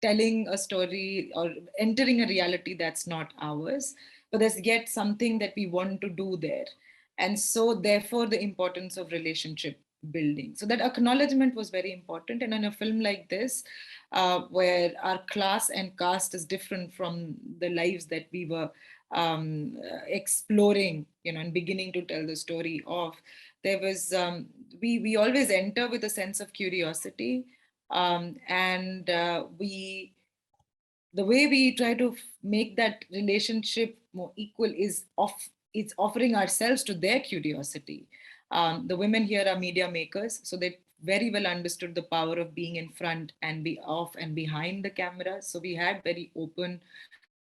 telling a story or entering a reality that's not ours, but there's yet something that we want to do there. And so therefore, the importance of relationship building. So that acknowledgement was very important. And in a film like this, where our class and caste is different from the lives that we were exploring, and beginning to tell the story of, there was, we always enter with a sense of curiosity. And the way we try to make that relationship more equal is it's offering ourselves to their curiosity. The women here are media makers, so they very well understood the power of being in front and be off and behind the camera. So we had very open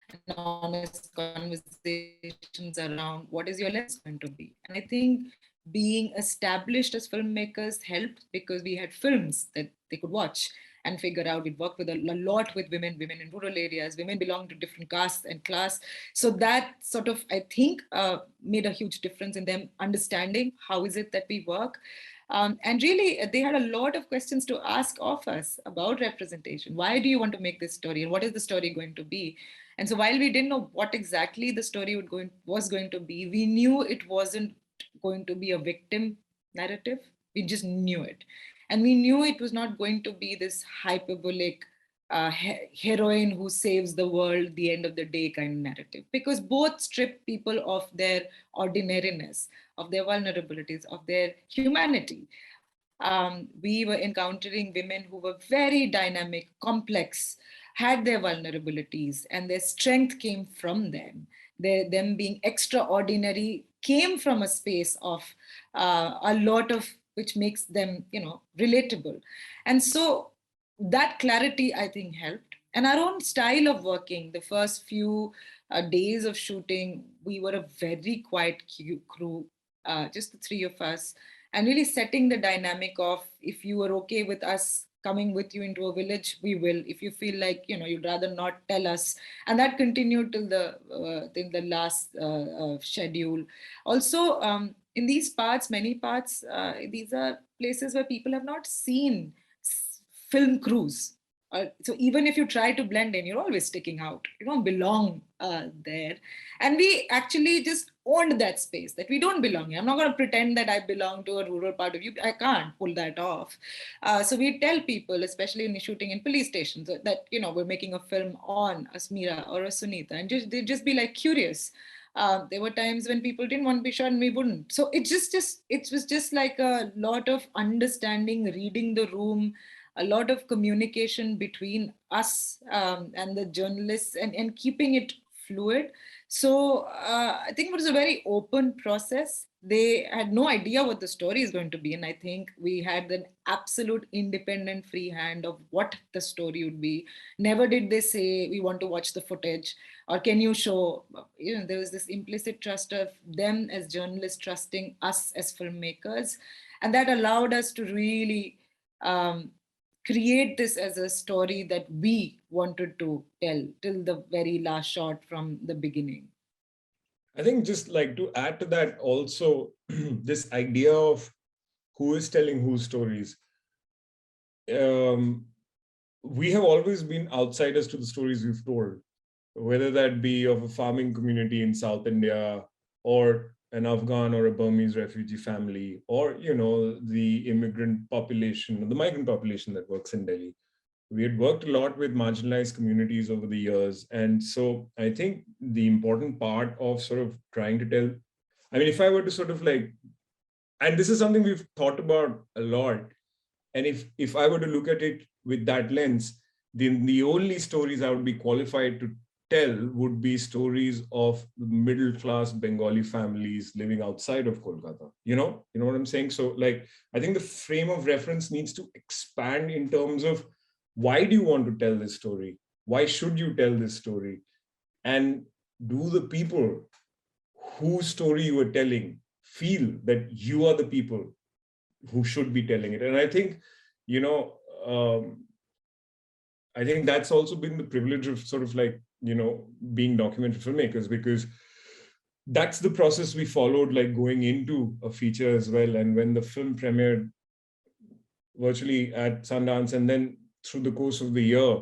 and honest conversations around what is your lens going to be. And I think being established as filmmakers helped, because we had films that they could watch and figure out. We'd worked with a lot with women in rural areas, women belong to different castes and class. So that sort of, I think, made a huge difference in them understanding how is it that we work. And really, they had a lot of questions to ask of us about representation. Why do you want to make this story? And what is the story going to be? And so while we didn't know what exactly the story was going to be, we knew it wasn't going to be a victim narrative. We just knew it. And we knew it was not going to be this hyperbolic heroine who saves the world, the end of the day kind of narrative, because both strip people of their ordinariness, of their vulnerabilities, of their humanity. We were encountering women who were very dynamic, complex, had their vulnerabilities, and their strength came from them. Them being extraordinary came from a space of a lot of which makes them, relatable. And so that clarity, I think, helped. And our own style of working, the first few days of shooting, we were a very quiet crew, just the three of us, and really setting the dynamic of, if you are okay with us coming with you into a village, we will. If you feel like, you'd rather not, tell us. And that continued till the last schedule. Also, in these parts, many parts, these are places where people have not seen film crews. So even if you try to blend in, you're always sticking out. You don't belong there. And we actually just owned that space, that we don't belong here. I'm not going to pretend that I belong to a rural part of you. I can't pull that off. So we tell people, especially in shooting in police stations, that, we're making a film on a Smira or a Sunita, and they'd just be like curious. There were times when people didn't want to be shot and we wouldn't. So it was just like a lot of understanding, reading the room, a lot of communication between us and the journalists, and keeping it fluid. So I think it was a very open process. They had no idea what the story is going to be. And I think we had an absolute independent free hand of what the story would be. Never did they say, we want to watch the footage, or can you show, there was this implicit trust of them as journalists trusting us as filmmakers. And that allowed us to really create this as a story that we wanted to tell till the very last shot from the beginning. I think just like to add to that also, this idea of who is telling whose stories. We have always been outsiders to the stories we've told, whether that be of a farming community in South India, or an Afghan or a Burmese refugee family, or, the immigrant population, the migrant population that works in Delhi. We had worked a lot with marginalized communities over the years. And so I think the important part of sort of trying to tell, I mean, if I were to sort of like, and this is something we've thought about a lot, and if I were to look at it with that lens, then the only stories I would be qualified to tell would be stories of middle-class Bengali families living outside of Kolkata. You know what I'm saying? So like, I think the frame of reference needs to expand in terms of, why do you want to tell this story? Why should you tell this story? And do the people whose story you are telling feel that you are the people who should be telling it? And I think, I think that's also been the privilege of sort of like, being documentary filmmakers, because that's the process we followed, like going into a feature as well. And when the film premiered virtually at Sundance, and then through the course of the year,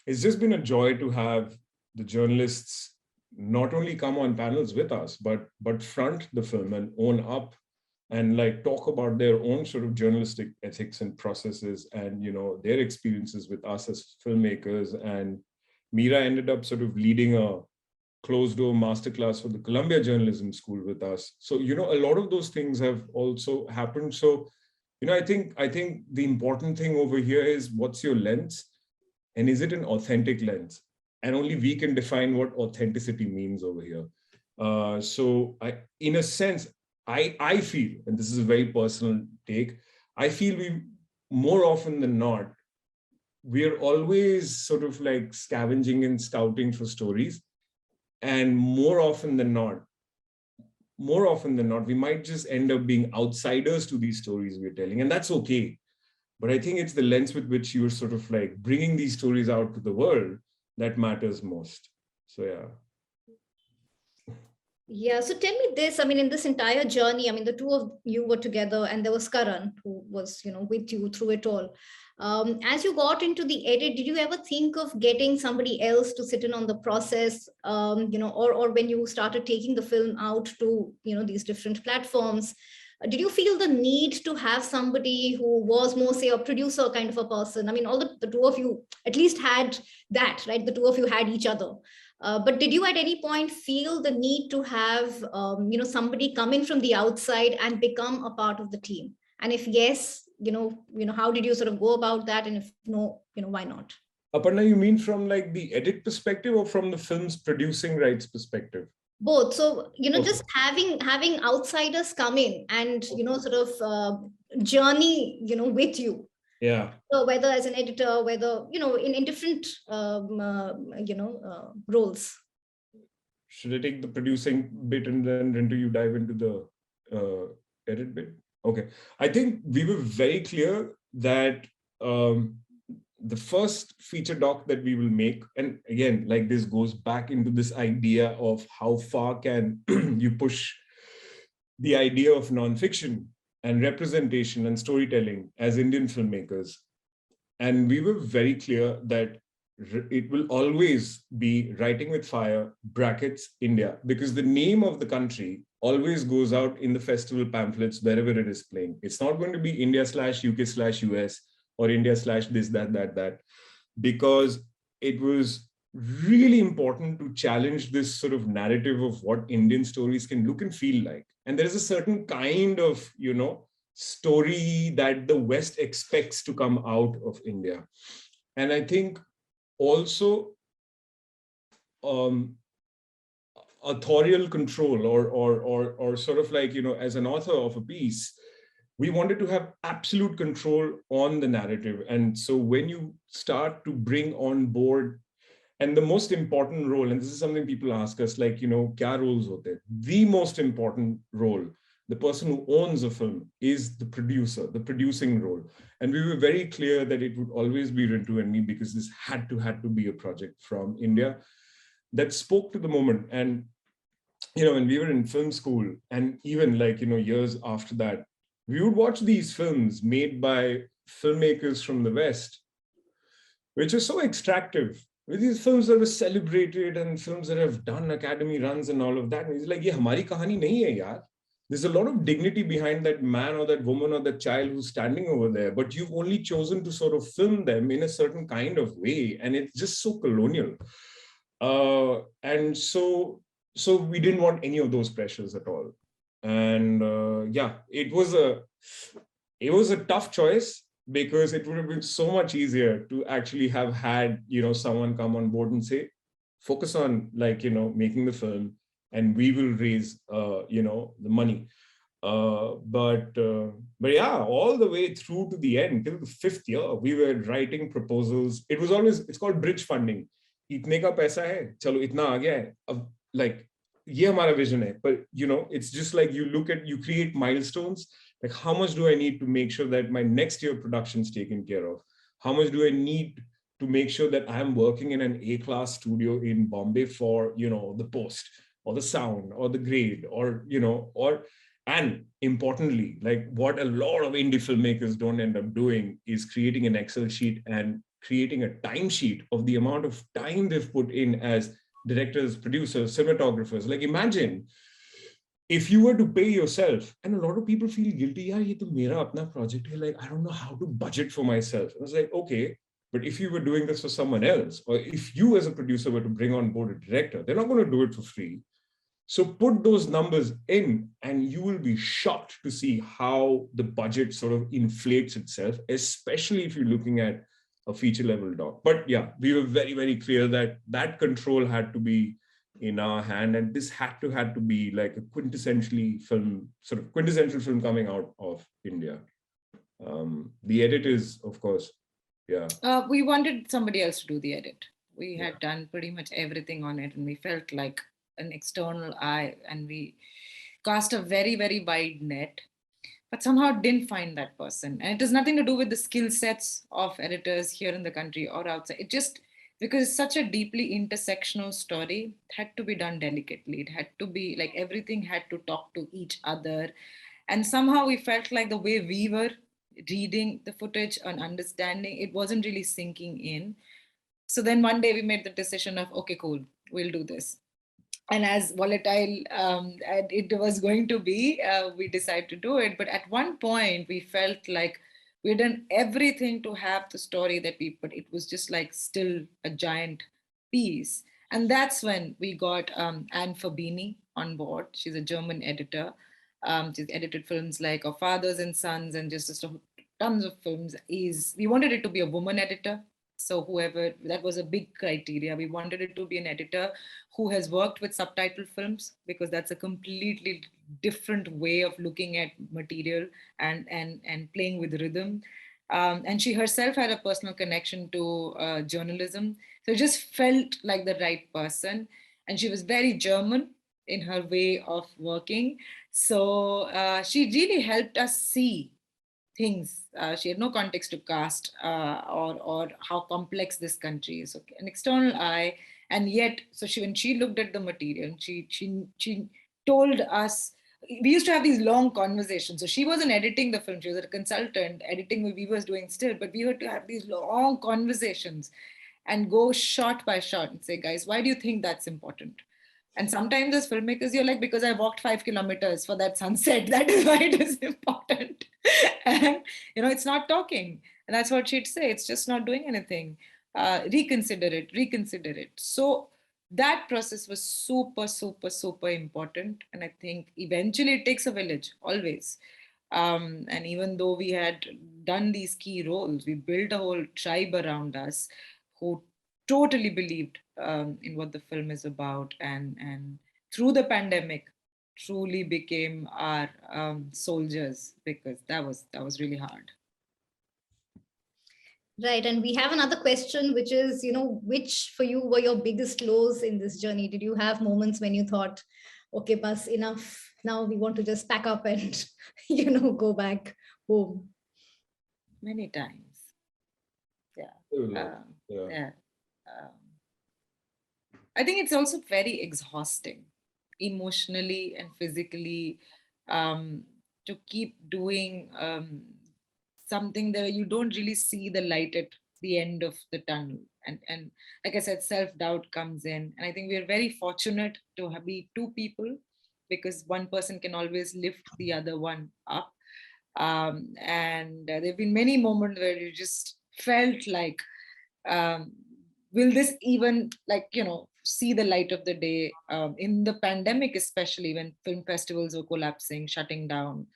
it's just been a joy to have the journalists not only come on panels with us, but front the film and own up and like talk about their own sort of journalistic ethics and processes, and their experiences with us as filmmakers. And Meera ended up sort of leading a closed door masterclass for the Columbia Journalism School with us. So a lot of those things have also happened. So I think the important thing over here is, what's your lens, and is it an authentic lens? And only we can define what authenticity means over here. So in a sense, I feel, and this is a very personal take, I feel we, more often than not, we're always sort of like scavenging and scouting for stories. And more often than not, we might just end up being outsiders to these stories we're telling. And that's okay. But I think it's the lens with which you're sort of like bringing these stories out to the world that matters most. So, yeah. Yeah, so tell me this, I mean, in this entire journey, I mean, the two of you were together, and there was Karan, who was, with you through it all. As you got into the edit, did you ever think of getting somebody else to sit in on the process, or when you started taking the film out to, these different platforms, did you feel the need to have somebody who was more, say, a producer kind of a person? I mean, all the two of you at least had that, right? The two of you had each other. But did you at any point feel the need to have, somebody come in from the outside and become a part of the team? And if yes, how did you sort of go about that? And if no, why not? Aparna, you mean from like the edit perspective or from the film's producing rights perspective? Both. So, Okay. just having outsiders come in and, sort of journey, with you. Yeah. So whether as an editor, whether, in different, roles. Should I take the producing bit and then Rintu, you dive into the edit bit? Okay. I think we were very clear that the first feature doc that we will make, and again, like this goes back into this idea of how far can you push the idea of nonfiction and representation and storytelling as Indian filmmakers. And we were very clear that it will always be Writing with Fire, brackets, India, because the name of the country always goes out in the festival pamphlets wherever it is playing. It's not going to be India/UK/US or India/this, that, because it was really important to challenge this sort of narrative of what Indian stories can look and feel like. And there is a certain kind of, story that the West expects to come out of India. And I think also authorial control or sort of like, as an author of a piece, we wanted to have absolute control on the narrative. And so when you start to bring on board, and the most important role, and this is something people ask us, like, kya roles hote hain? The most important role, the person who owns a film, is the producer, the producing role. And we were very clear that it would always be Rintu and me, because this had to be a project from India that spoke to the moment. And, when we were in film school, and even like, years after that, we would watch these films made by filmmakers from the West, which are so extractive, with these films that were celebrated and films that have done Academy runs and all of that. And it's like, ye hamari kahani nahi hai yaar. There's a lot of dignity behind that man or that woman or that child who's standing over there, but you've only chosen to sort of film them in a certain kind of way. And it's just so colonial. And so we didn't want any of those pressures at all. And yeah, it was a tough choice, because it would have been so much easier to actually have had, someone come on board and say, focus on, like, making the film, and we will raise, the money. But yeah, all the way through to the end, till the 5th year, we were writing proposals. It's called bridge funding. Itne ka paisa hai, chalo itna aa gaya hai. Like, ye hamara vision hai. But, it's just like you create milestones. Like, how much do I need to make sure that my next year production is taken care of? How much do I need to make sure that I'm working in an A-class studio in Bombay for, the post or the sound or the grade or, and importantly, like what a lot of indie filmmakers don't end up doing is creating an Excel sheet and creating a timesheet of the amount of time they've put in as directors, producers, cinematographers. Like, imagine if you were to pay yourself, and a lot of people feel guilty, yaar, ye to mera apna project hai, like, I don't know how to budget for myself. I was like, okay, but if you were doing this for someone else, or if you as a producer were to bring on board a director, they're not going to do it for free. So put those numbers in, and you will be shocked to see how the budget sort of inflates itself, especially if you're looking at a feature level doc. But yeah, we were very, very clear that that control had to be in our hand, and this had to be like a quintessential film coming out of India. The edit is, of course, yeah. We wanted somebody else to do the edit. We had done pretty much everything on it, and we felt like an external eye, and we cast a very, very wide net, but somehow didn't find that person. And it has nothing to do with the skill sets of editors here in the country or outside. It just, because it's such a deeply intersectional story, it had to be done delicately. It had to be like everything had to talk to each other. And somehow we felt like the way we were reading the footage and understanding, it wasn't really sinking in. So then one day we made the decision of, okay, cool, we'll do this. And as volatile it was going to be, we decided to do it. But at one point we felt like we'd done everything to have the story that but it was just like still a giant piece. And that's when we got Anne Fabini on board. She's a German editor. She's edited films like Our Fathers and Sons and just tons of films. We wanted it to be a woman editor. So whoever, that was a big criteria. We wanted it to be an editor who has worked with subtitled films, because that's a completely different way of looking at material and playing with rhythm. And she herself had a personal connection to journalism. So it just felt like the right person. And she was very German in her way of working. So she really helped us see things. She had no context to cast or how complex this country is. Okay, an external eye, and yet, so she, when she looked at the material, she told us. We used to have these long conversations. So she wasn't editing the film; she was a consultant, editing what we was doing still. But we had to have these long conversations and go shot by shot and say, guys, why do you think that's important? And sometimes as filmmakers, you're like, because I walked 5 kilometers for that sunset, that is why it is important. And, it's not talking. And that's what she'd say. It's just not doing anything. Reconsider it, reconsider it. So that process was super, super, super important. And I think eventually it takes a village, always. And even though we had done these key roles, we built a whole tribe around us who totally believed in what the film is about, and through the pandemic truly became our soldiers, because that was really hard. Right. And we have another question, which is, which for you were your biggest lows in this journey? Did you have moments when you thought, okay, bus, enough, now we want to just pack up and, go back home? Many times. Yeah. Yeah. I think it's also very exhausting emotionally and physically, to keep doing something that you don't really see the light at the end of the tunnel. And like I said, self-doubt comes in. And I think we're very fortunate to be two people, because one person can always lift the other one up. And there have been many moments where you just felt like, will this even, see the light of the day? In the pandemic, especially when film festivals were collapsing, shutting down,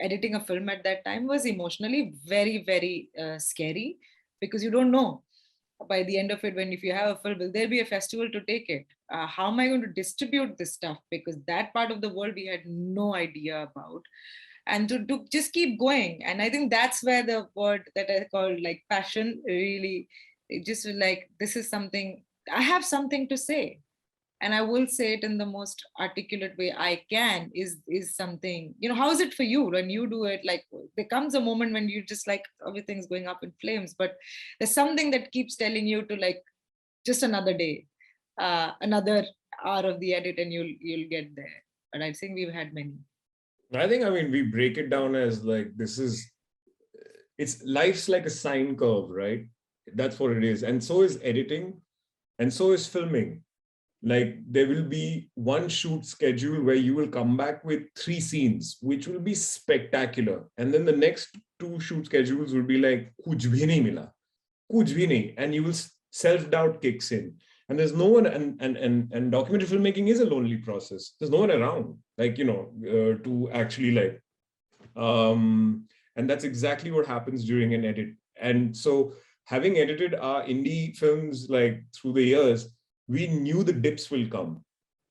editing a film at that time was emotionally very, very scary, because you don't know by the end of it, if you have a film, will there be a festival to take it? How am I going to distribute this stuff? Because that part of the world we had no idea about. And to just keep going. And I think that's where the word that I call like passion really, it just was like, this is something, I have something to say. And I will say it in the most articulate way I can, is something, how is it for you when you do it? Like, there comes a moment when you just like, everything's going up in flames, but there's something that keeps telling you to like, just another day, another hour of the edit, and you'll get there. But I think we've had many. I mean, we break it down as like, it's life's like a sine curve, right? That's what it is. And so is editing, and so is filming. Like, there will be one shoot schedule where you will come back with 3 scenes, which will be spectacular. And then the next 2 shoot schedules will be like, kuch bhi nahi mila, kuch bhi nahi. And you will, self-doubt kicks in. And there's no one, and documentary filmmaking is a lonely process. There's no one around, like, to actually like, and that's exactly what happens during an edit. And so, having edited our indie films like through the years, we knew the dips will come.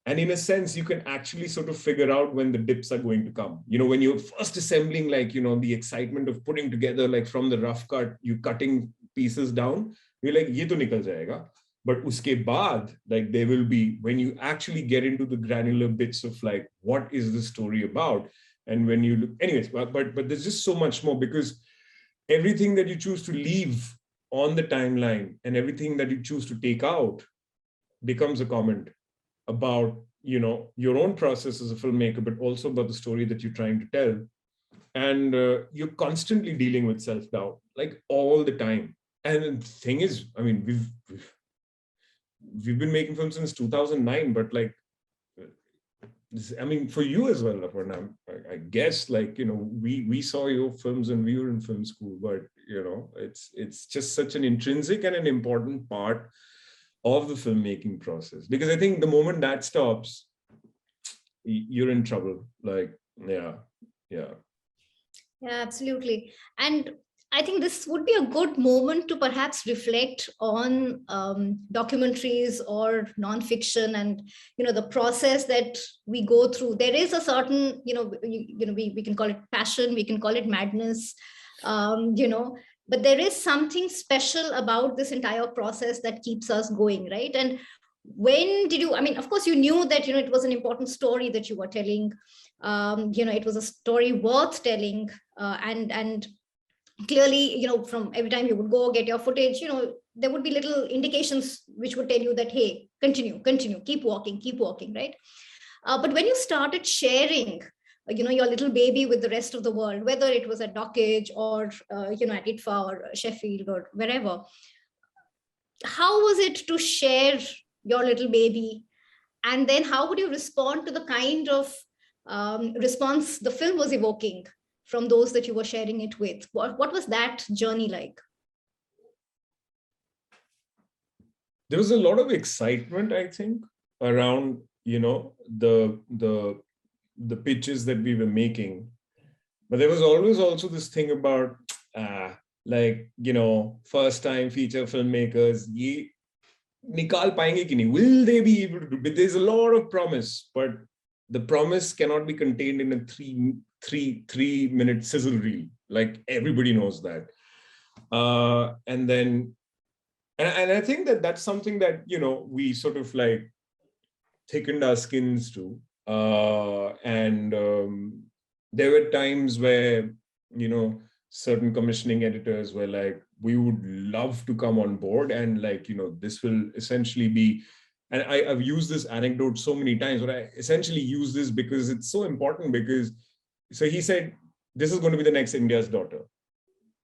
And in a sense, you can actually sort of figure out when the dips are going to come. When you're first assembling, like, the excitement of putting together, like from the rough cut, you cutting pieces down, you're like, ye to nikal jayega. But uske baad, like, there will be, when you actually get into the granular bits of like, what is the story about? And when you look, anyways, but there's just so much more, because everything that you choose to leave on the timeline and everything that you choose to take out becomes a comment about, your own process as a filmmaker, but also about the story that you're trying to tell. And you're constantly dealing with self-doubt, like all the time. And the thing is, I mean, we've been making films since 2009, but like, I mean, for you as well, Aparna, I guess, like, we saw your films and we were in film school, but, it's just such an intrinsic and an important part of the filmmaking process. Because I think the moment that stops, you're in trouble. Like, yeah. Yeah, absolutely. And I think this would be a good moment to perhaps reflect on documentaries or nonfiction, and the process that we go through. There is a certain we can call it passion, we can call it madness, but there is something special about this entire process that keeps us going, right? And when did you? I mean, of course, you knew that it was an important story that you were telling. It was a story worth telling, and clearly, from every time you would go get your footage, there would be little indications which would tell you that, hey, continue, keep walking, right? But when you started sharing, your little baby with the rest of the world, whether it was at Dockage or, at IDFA or Sheffield or wherever, how was it to share your little baby? And then how would you respond to the kind of response the film was evoking from those that you were sharing it with? What was that journey like? There was a lot of excitement, I think, around, the pitches that we were making. But there was always also this thing about, first time feature filmmakers, nikal payenge ki nahi? Will they be able to do? But there's a lot of promise, but the promise cannot be contained in a three-minute sizzle reel. Like, everybody knows that. And I think that that's something that, we sort of like thickened our skins to. There were times where, certain commissioning editors were like, we would love to come on board, and this will essentially be, and I've used this anecdote so many times, but I essentially use this because it's so important. Because, so he said, this is going to be the next India's daughter.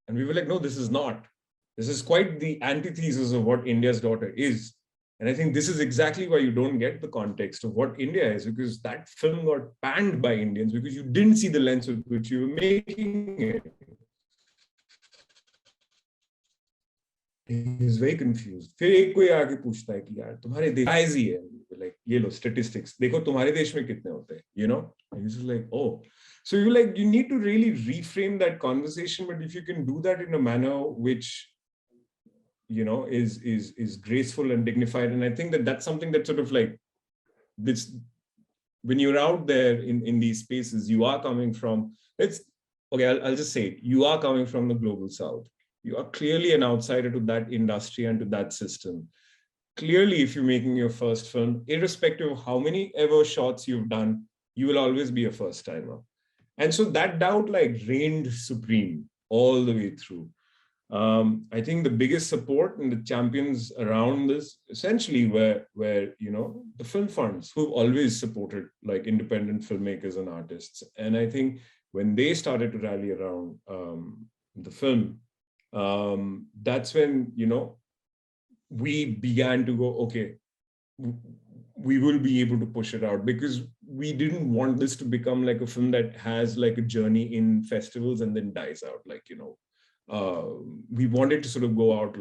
And we were like, no, this is not. This is quite the antithesis of what India's daughter is. And I think this is exactly why you don't get the context of what India is, because that film got panned by Indians because you didn't see the lens with which you were making it. He is very confused. फिर एक कोई आके पूछता है कि यार तुम्हारे देश size ही है, like ये लो statistics, देखो तुम्हारे देश में कितने होते हैं, and he's like, oh, so you need to really reframe that conversation. But if you can do that in a manner which is graceful and dignified, and I think that that's something that sort of like this, when you're out there in these spaces, you are coming from, I'll just say it, you are coming from the global south. You are clearly an outsider to that industry and to that system. Clearly, if you're making your first film, irrespective of how many ever shots you've done, you will always be a first timer. And so that doubt reigned supreme all the way through. I think the biggest support and the champions around this essentially were the film funds, who've always supported independent filmmakers and artists. And I think when they started to rally around the film, that's when we began to go, okay, we will be able to push it out, because we didn't want this to become like a film that has like a journey in festivals and then dies out. We wanted to sort of go out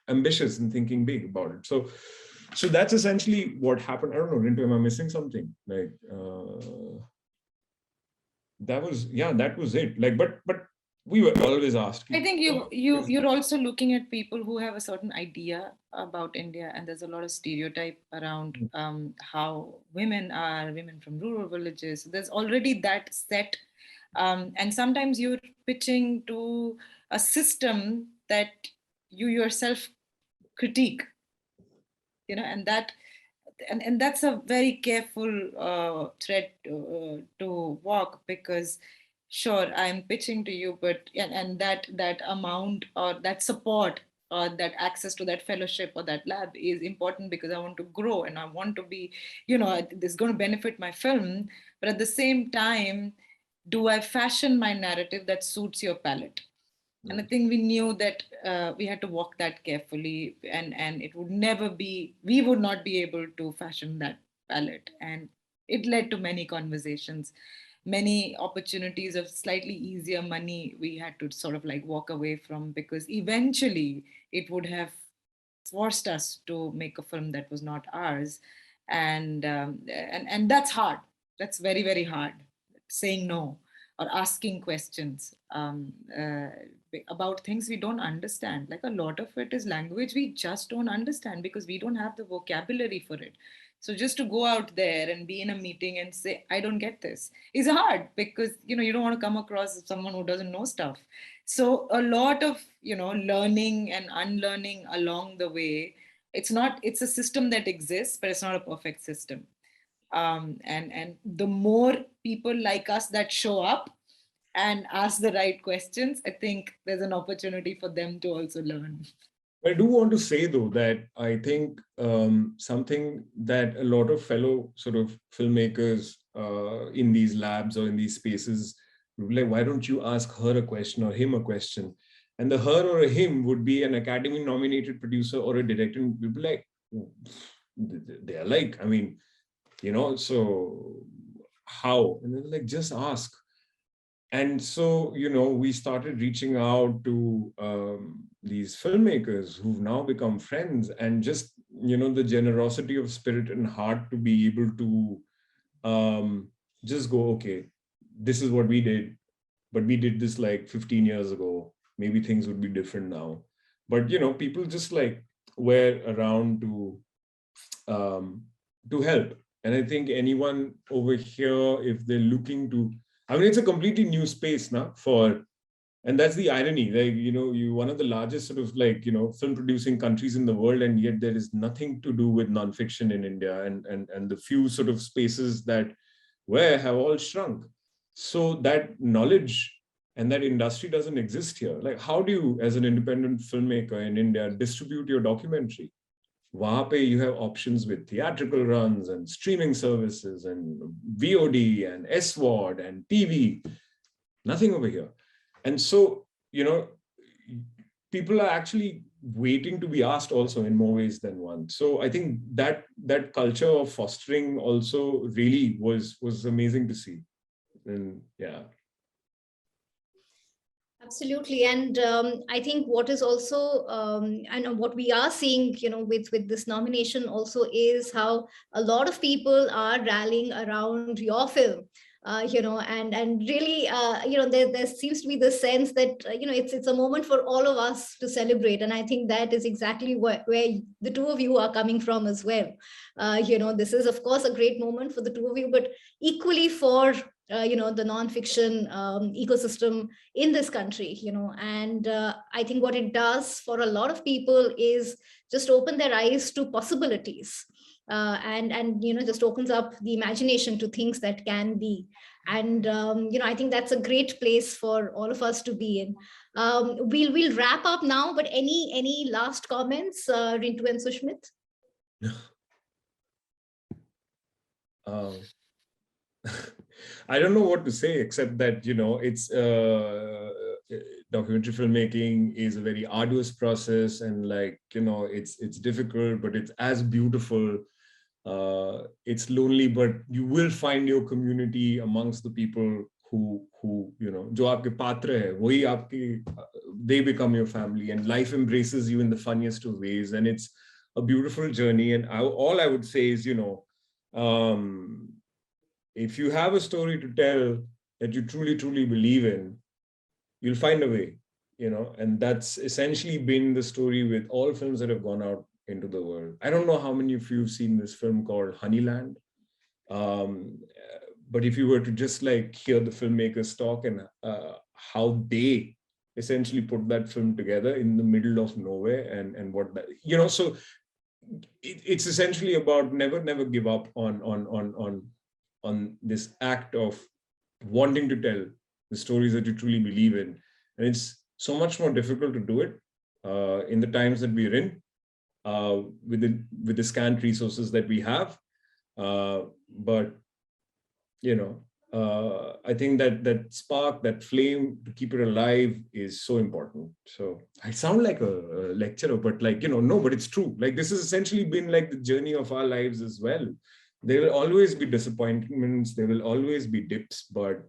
ambitious and thinking big about it. So that's essentially what happened. I don't know, Rintu, am I missing something? That was it. But we were always asking. I think you're also looking at people who have a certain idea about India, and there's a lot of stereotype around how women from rural villages. There's already that set, and sometimes you're pitching to a system that you yourself critique, and that's a very careful thread to walk, because sure, I'm pitching to you, but and that amount or that support or that access to that fellowship or that lab is important, because I want to grow and I want to be, this is going to benefit my film. But at the same time, do I fashion my narrative that suits your palette? And I think we knew that we had to walk that carefully, and it would never be, we would not be able to fashion that palette. And it led to many conversations, many opportunities of slightly easier money we had to sort of walk away from, because eventually it would have forced us to make a film that was not ours. And that's hard. That's very, very hard, saying no, or asking questions about things we don't understand. Like a lot of it is language we just don't understand because we don't have the vocabulary for it. So just to go out there and be in a meeting and say, I don't get this, is hard because, you know, you don't want to come across as someone who doesn't know stuff. So a lot of, you know, learning and unlearning along the way. It's a system that exists, but it's not a perfect system. And the more people like us that show up and ask the right questions, I think there's an opportunity for them to also learn. I do want to say, though, that I think something that a lot of fellow sort of filmmakers in these labs or in these spaces would be like, why don't you ask her a question or him a question? And the her or a him would be an Academy nominated producer or a director. And we'd be like, they're like, I mean, you know, so how? And they're like, just ask. And so, you know, we started reaching out to these filmmakers who've now become friends, and just, you know, the generosity of spirit and heart to be able to just go, okay, this is what we did, but we did this like 15 years ago. Maybe things would be different now. But, you know, people just like were around to help. And I think anyone over here, if they're looking to, I mean, it's a completely new space now and that's the irony. Like, you know, you're one of the largest sort of like, you know, film producing countries in the world, and yet there is nothing to do with nonfiction in India, and the few sort of spaces that have all shrunk. So that knowledge and that industry doesn't exist here. Like, how do you, as an independent filmmaker in India, distribute your documentary? Wahan pe you have options with theatrical runs and streaming services and VOD and SVOD and TV. Nothing over here. And so, you know, people are actually waiting to be asked also in more ways than one. So I think that culture of fostering also really was amazing to see. And yeah. Absolutely. And I think what is also, and what we are seeing, you know, with this nomination also is how a lot of people are rallying around your film. You know, and really, you know, there seems to be the sense that, you know, it's a moment for all of us to celebrate. And I think that is exactly where the two of you are coming from as well. You know, this is, of course, a great moment for the two of you, but equally for, you know, the nonfiction ecosystem in this country, you know. And I think what it does for a lot of people is just open their eyes to possibilities. And you know, just opens up the imagination to things that can be. And you know, I think that's a great place for all of us to be in. We'll wrap up now, but any last comments, Rintu and Sushmit? I don't know what to say, except that, you know, it's documentary filmmaking is a very arduous process, and like, you know, it's difficult, but it's as beautiful. It's lonely, but you will find your community amongst the people who you know, jo aapke patra hai, wahi aapke, they become your family, and life embraces you in the funniest of ways, and it's a beautiful journey. And all I would say is, you know, if you have a story to tell that you truly believe in, you'll find a way, you know. And that's essentially been the story with all films that have gone out into the world. I don't know how many of you have seen this film called Honeyland, but if you were to just like hear the filmmakers talk and how they essentially put that film together in the middle of nowhere, and what that, you know, so it's essentially about never give up on this act of wanting to tell the stories that you truly believe in. And it's so much more difficult to do it in the times that we're in, with the scant resources that we have. But, you know, I think that spark, that flame to keep it alive is so important. So I sound like a lecturer, but like, you know, no, but it's true. Like, this has essentially been like the journey of our lives as well. There will always be disappointments, there will always be dips, but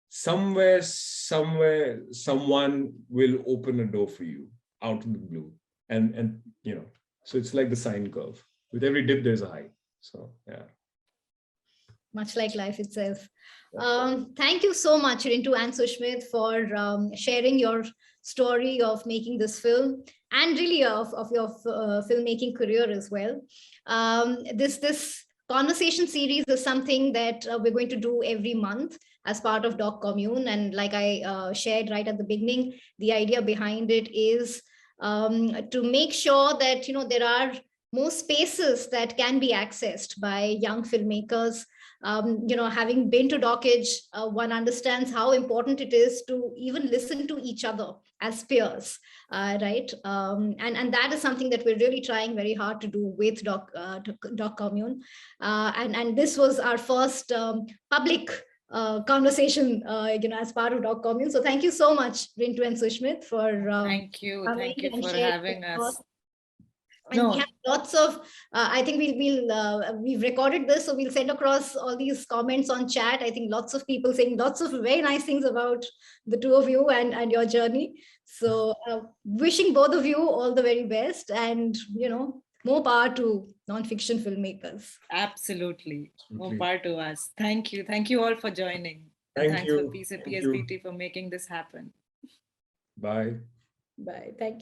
somewhere, someone will open a door for you out of the blue. And you know, so it's like the sine curve. With every dip, there's a high. So yeah. much like life itself. Thank you so much, Rintu and Sushmit, for sharing your story of making this film and really of your filmmaking career as well. This conversation series is something that we're going to do every month as part of Doc Commune. And like I shared right at the beginning, the idea behind it is to make sure that, you know, there are more spaces that can be accessed by young filmmakers. You know, having been to Dockage, one understands how important it is to even listen to each other as peers, right? And that is something that we're really trying very hard to do with Doc Commune. And this was our first public conversation, you know, as part of Doc Commune. So thank you so much, Rintu and Sushmit, for thank you for sharing having us. and we have lots of I think we've recorded this, so we'll send across all these comments on chat. I think lots of people saying lots of very nice things about the two of you and your journey. So wishing both of you all the very best, and, you know, more power to non-fiction filmmakers. Absolutely. More power to us. Thank you all for joining. Thank you. For PSBT for making this happen. Bye. Bye. Thank you.